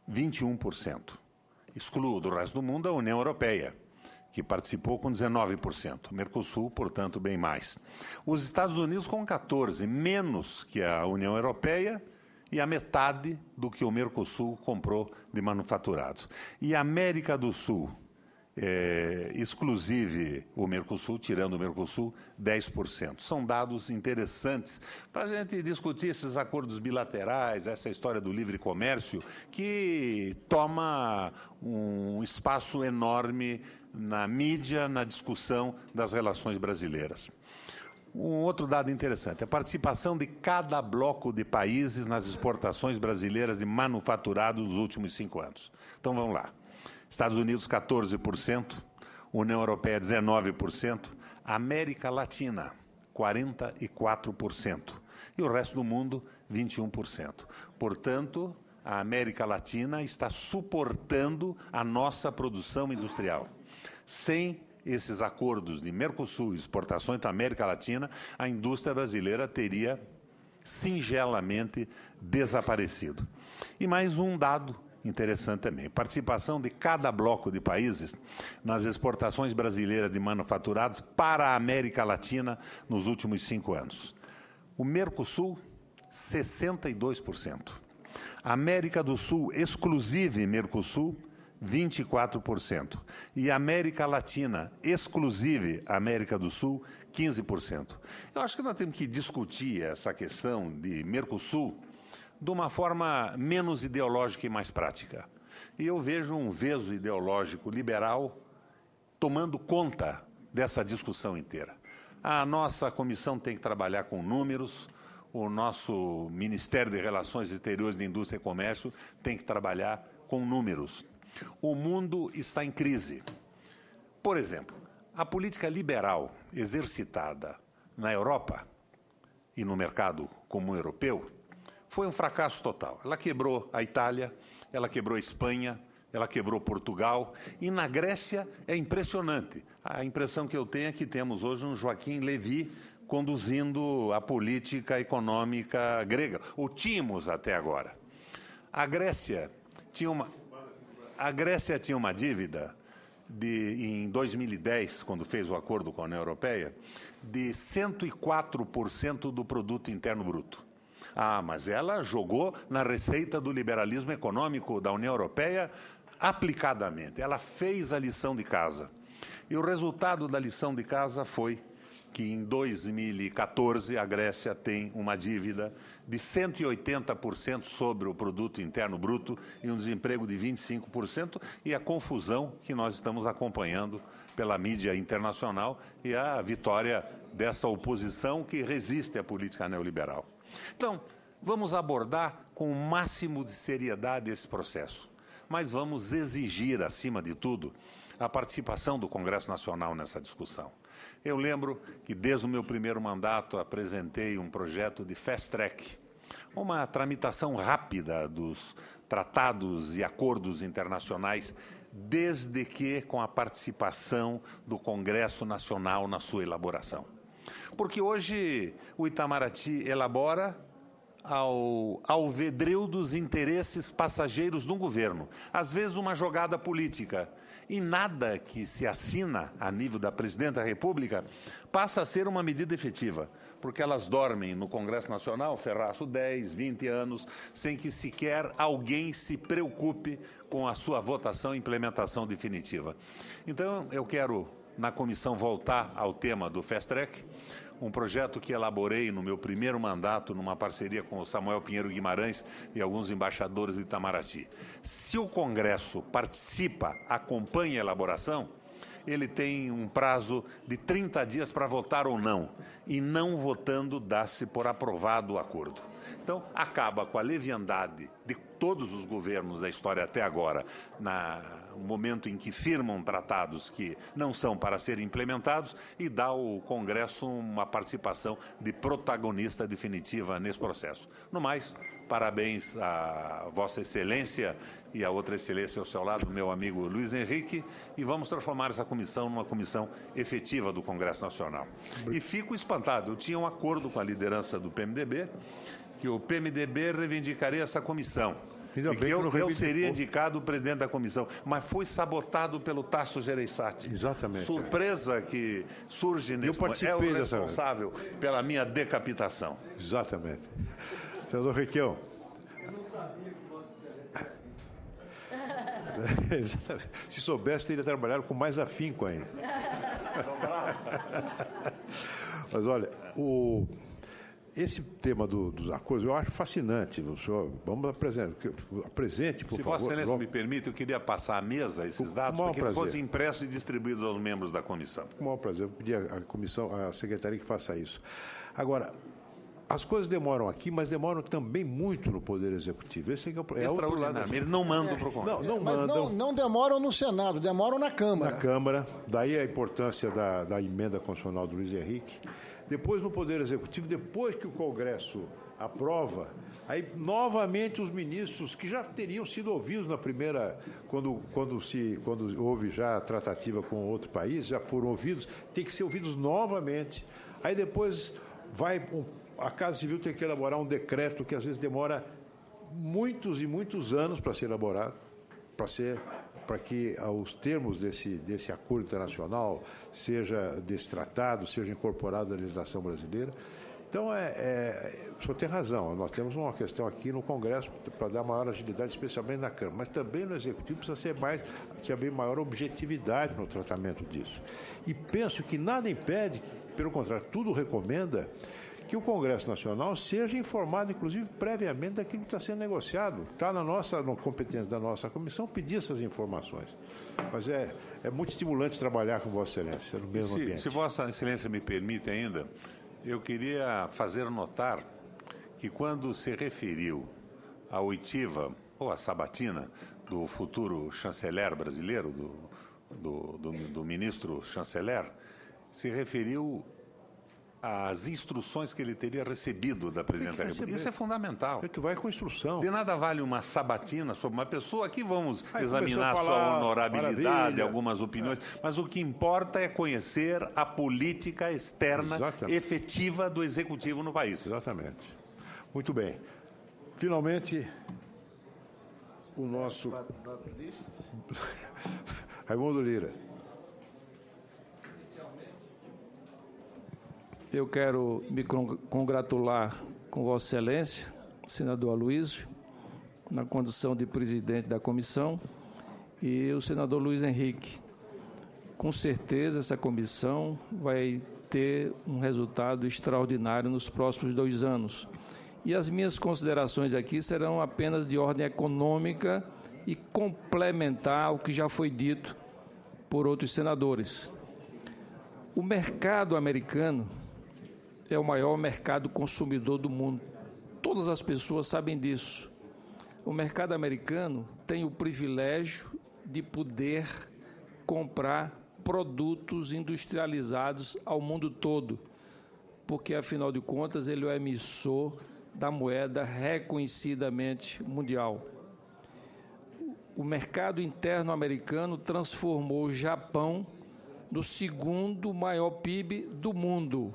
21%. Excluo do resto do mundo a União Europeia, que participou com 19%. Mercosul, portanto, bem mais. Os Estados Unidos com 14%, menos que a União Europeia e a metade do que o Mercosul comprou de manufaturados. E a América do Sul, exclusive o Mercosul, tirando o Mercosul, 10%. São dados interessantes para a gente discutir esses acordos bilaterais, essa história do livre comércio, que toma um espaço enorme na mídia, na discussão das relações brasileiras. Um outro dado interessante, a participação de cada bloco de países nas exportações brasileiras de manufaturados nos últimos 5 anos. Então, vamos lá. Estados Unidos, 14%, União Europeia, 19%, América Latina, 44%, e o resto do mundo, 21%. Portanto, a América Latina está suportando a nossa produção industrial. Sem esses acordos de Mercosul e exportações da América Latina, a indústria brasileira teria singelamente desaparecido. E mais um dado interessante também, participação de cada bloco de países nas exportações brasileiras de manufaturados para a América Latina nos últimos 5 anos. O Mercosul, 62%. América do Sul, exclusive Mercosul, 24%. E América Latina, exclusive América do Sul, 15%. Eu acho que nós temos que discutir essa questão de Mercosul de uma forma menos ideológica e mais prática. E eu vejo um veso ideológico liberal tomando conta dessa discussão inteira. A nossa comissão tem que trabalhar com números, o nosso Ministério de Relações Exteriores de Indústria e Comércio tem que trabalhar com números. O mundo está em crise. Por exemplo, a política liberal exercitada na Europa e no mercado comum europeu foi um fracasso total. Ela quebrou a Itália, ela quebrou a Espanha, ela quebrou Portugal, e na Grécia é impressionante. A impressão que eu tenho é que temos hoje um Joaquim Levy conduzindo a política econômica grega, ou tínhamos até agora. A Grécia tinha uma dívida em 2010, quando fez o acordo com a União Europeia, de 104% do produto interno bruto. Ah, mas ela jogou na receita do liberalismo econômico da União Europeia aplicadamente. Ela fez a lição de casa. E o resultado da lição de casa foi que em 2014 a Grécia tem uma dívida de 180% sobre o produto interno bruto e um desemprego de 25%, e a confusão que nós estamos acompanhando pela mídia internacional e a vitória dessa oposição que resiste à política neoliberal. Então, vamos abordar com o máximo de seriedade esse processo, mas vamos exigir, acima de tudo, a participação do Congresso Nacional nessa discussão. Eu lembro que, desde o meu primeiro mandato, apresentei um projeto de fast track, uma tramitação rápida dos tratados e acordos internacionais, desde que com a participação do Congresso Nacional na sua elaboração. Porque hoje o Itamaraty elabora ao alvedrio dos interesses passageiros do governo, às vezes uma jogada política, e nada que se assina a nível da Presidenta da República passa a ser uma medida efetiva, porque elas dormem no Congresso Nacional, Ferraço, 10, 20 anos, sem que sequer alguém se preocupe com a sua votação e implementação definitiva. Então, eu quero, na comissão, voltar ao tema do Fast Track, um projeto que elaborei no meu primeiro mandato, numa parceria com o Samuel Pinheiro Guimarães e alguns embaixadores de Itamaraty. Se o Congresso participa, acompanha a elaboração, ele tem um prazo de 30 dias para votar ou não, e não votando dá-se por aprovado o acordo. Então, acaba com a leviandade de todos os governos da história até agora, no momento em que firmam tratados que não são para serem implementados, e dá ao Congresso uma participação de protagonista definitiva nesse processo. No mais, parabéns a Vossa Excelência e a outra excelência ao seu lado, meu amigo Luiz Henrique, e vamos transformar essa comissão numa comissão efetiva do Congresso Nacional. E fico espantado, eu tinha um acordo com a liderança do PMDB, que o PMDB reivindicaria essa comissão. E que eu seria indicado o presidente da comissão, mas foi sabotado pelo Tasso Gereissati. Exatamente. Surpresa que surge nesse momento. É o responsável pela minha decapitação. Exatamente. Senador Requião. Eu não sabia que Vossa Excelência... Se soubesse, teria trabalhado com mais afinco ainda. Mas olha, esse tema dos acordos eu acho fascinante. O senhor, vamos apresente, por favor. Se Vossa Excelência me permite, eu queria passar à mesa esses dados para que eles fossem impressos e distribuídos aos membros da comissão. Com o maior prazer. Eu pedi à comissão, à secretaria que faça isso. Agora, as coisas demoram aqui, mas demoram também muito no Poder Executivo. Esse é outro lado. Eles não mandam para o Congresso. Mas não demoram no Senado, demoram na Câmara. Na Câmara. Daí a importância da emenda constitucional do Luiz Henrique. Depois, no Poder Executivo, depois que o Congresso aprova, aí novamente os ministros que já teriam sido ouvidos na primeira, quando houve já a tratativa com outro país, já foram ouvidos, tem que ser ouvidos novamente. Aí depois a Casa Civil tem que elaborar um decreto que às vezes demora muitos e muitos anos para ser elaborado, para que os termos desse acordo internacional desse tratado, seja incorporado à legislação brasileira. Então, o senhor tem razão, nós temos uma questão aqui no Congresso para dar maior agilidade, especialmente na Câmara, mas também no Executivo precisa ter maior objetividade no tratamento disso. E penso que nada impede, pelo contrário, tudo recomenda que o Congresso Nacional seja informado, inclusive, previamente daquilo que está sendo negociado. Está na competência da nossa comissão pedir essas informações. Mas é muito estimulante trabalhar com Vossa Excelência no mesmo ambiente. Se Vossa Excelência me permite ainda, eu queria fazer notar que quando se referiu à oitiva, ou à sabatina, do futuro chanceler brasileiro, do ministro chanceler, se referiu às instruções que ele teria recebido da Presidente da República. Isso é fundamental. Tu vai com instrução. De nada vale uma sabatina sobre uma pessoa. Aqui vamos examinar sua honorabilidade, maravilha, algumas opiniões, mas o que importa é conhecer a política externa efetiva do Executivo no país. Exatamente. Muito bem. Finalmente, o nosso... Raimundo Lira. Eu quero me congratular com Vossa Excelência, senador Aloysio, na condição de presidente da comissão, e o senador Luiz Henrique. Com certeza, essa comissão vai ter um resultado extraordinário nos próximos 2 anos. E as minhas considerações aqui serão apenas de ordem econômica e complementar ao que já foi dito por outros senadores. O mercado americano é o maior mercado consumidor do mundo. Todas as pessoas sabem disso. O mercado americano tem o privilégio de poder comprar produtos industrializados ao mundo todo, porque, afinal de contas, ele é o emissor da moeda reconhecidamente mundial. O mercado interno americano transformou o Japão no 2º maior PIB do mundo.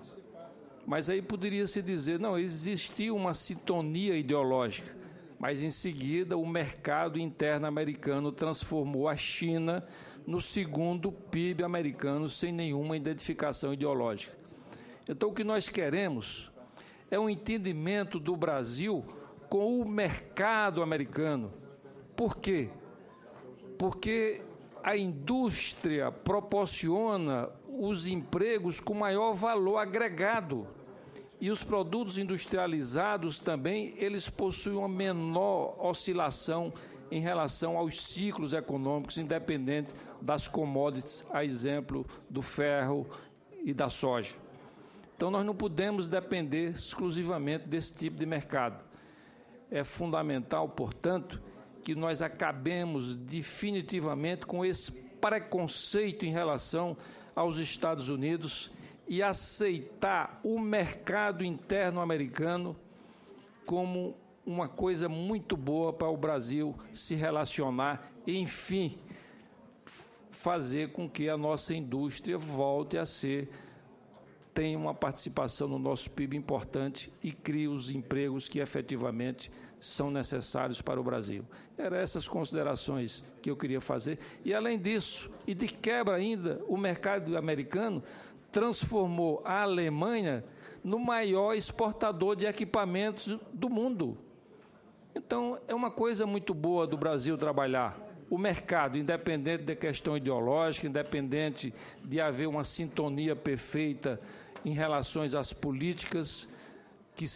Mas aí poderia-se dizer, não, existia uma sintonia ideológica, mas em seguida o mercado interno americano transformou a China no 2º PIB americano sem nenhuma identificação ideológica. Então o que nós queremos é um entendimento do Brasil com o mercado americano. Por quê? Porque a indústria proporciona os empregos com maior valor agregado. E os produtos industrializados também, eles possuem uma menor oscilação em relação aos ciclos econômicos, independente das commodities, a exemplo do ferro e da soja. Então, nós não podemos depender exclusivamente desse tipo de mercado. É fundamental, portanto, que nós acabemos definitivamente com esse preconceito em relação aos Estados Unidos e aceitar o mercado interno americano como uma coisa muito boa para o Brasil se relacionar e, enfim, fazer com que a nossa indústria volte a tenha uma participação no nosso PIB importante e crie os empregos que efetivamente são necessários para o Brasil. Eram essas considerações que eu queria fazer. E, além disso, e de quebra ainda, o mercado americano transformou a Alemanha no maior exportador de equipamentos do mundo. Então, é uma coisa muito boa do Brasil trabalhar. o mercado, independente da questão ideológica, independente de haver uma sintonia perfeita em relação às políticas que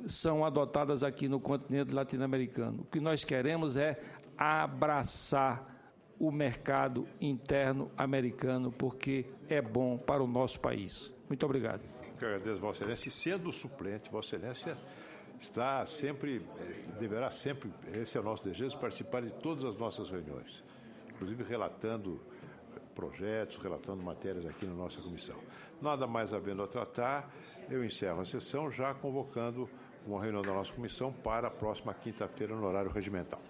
são adotadas aqui no continente latino-americano. O que nós queremos é abraçar o mercado interno americano, porque é bom para o nosso país. Muito obrigado. Eu agradeço, Vossa Excelência. E sendo suplente, Vossa Excelência está sempre, deverá sempre, esse é o nosso desejo, participar de todas as nossas reuniões, inclusive relatando projetos, relatando matérias aqui na nossa comissão. Nada mais havendo a tratar, eu encerro a sessão já convocando uma reunião da nossa comissão para a próxima quinta-feira no horário regimental.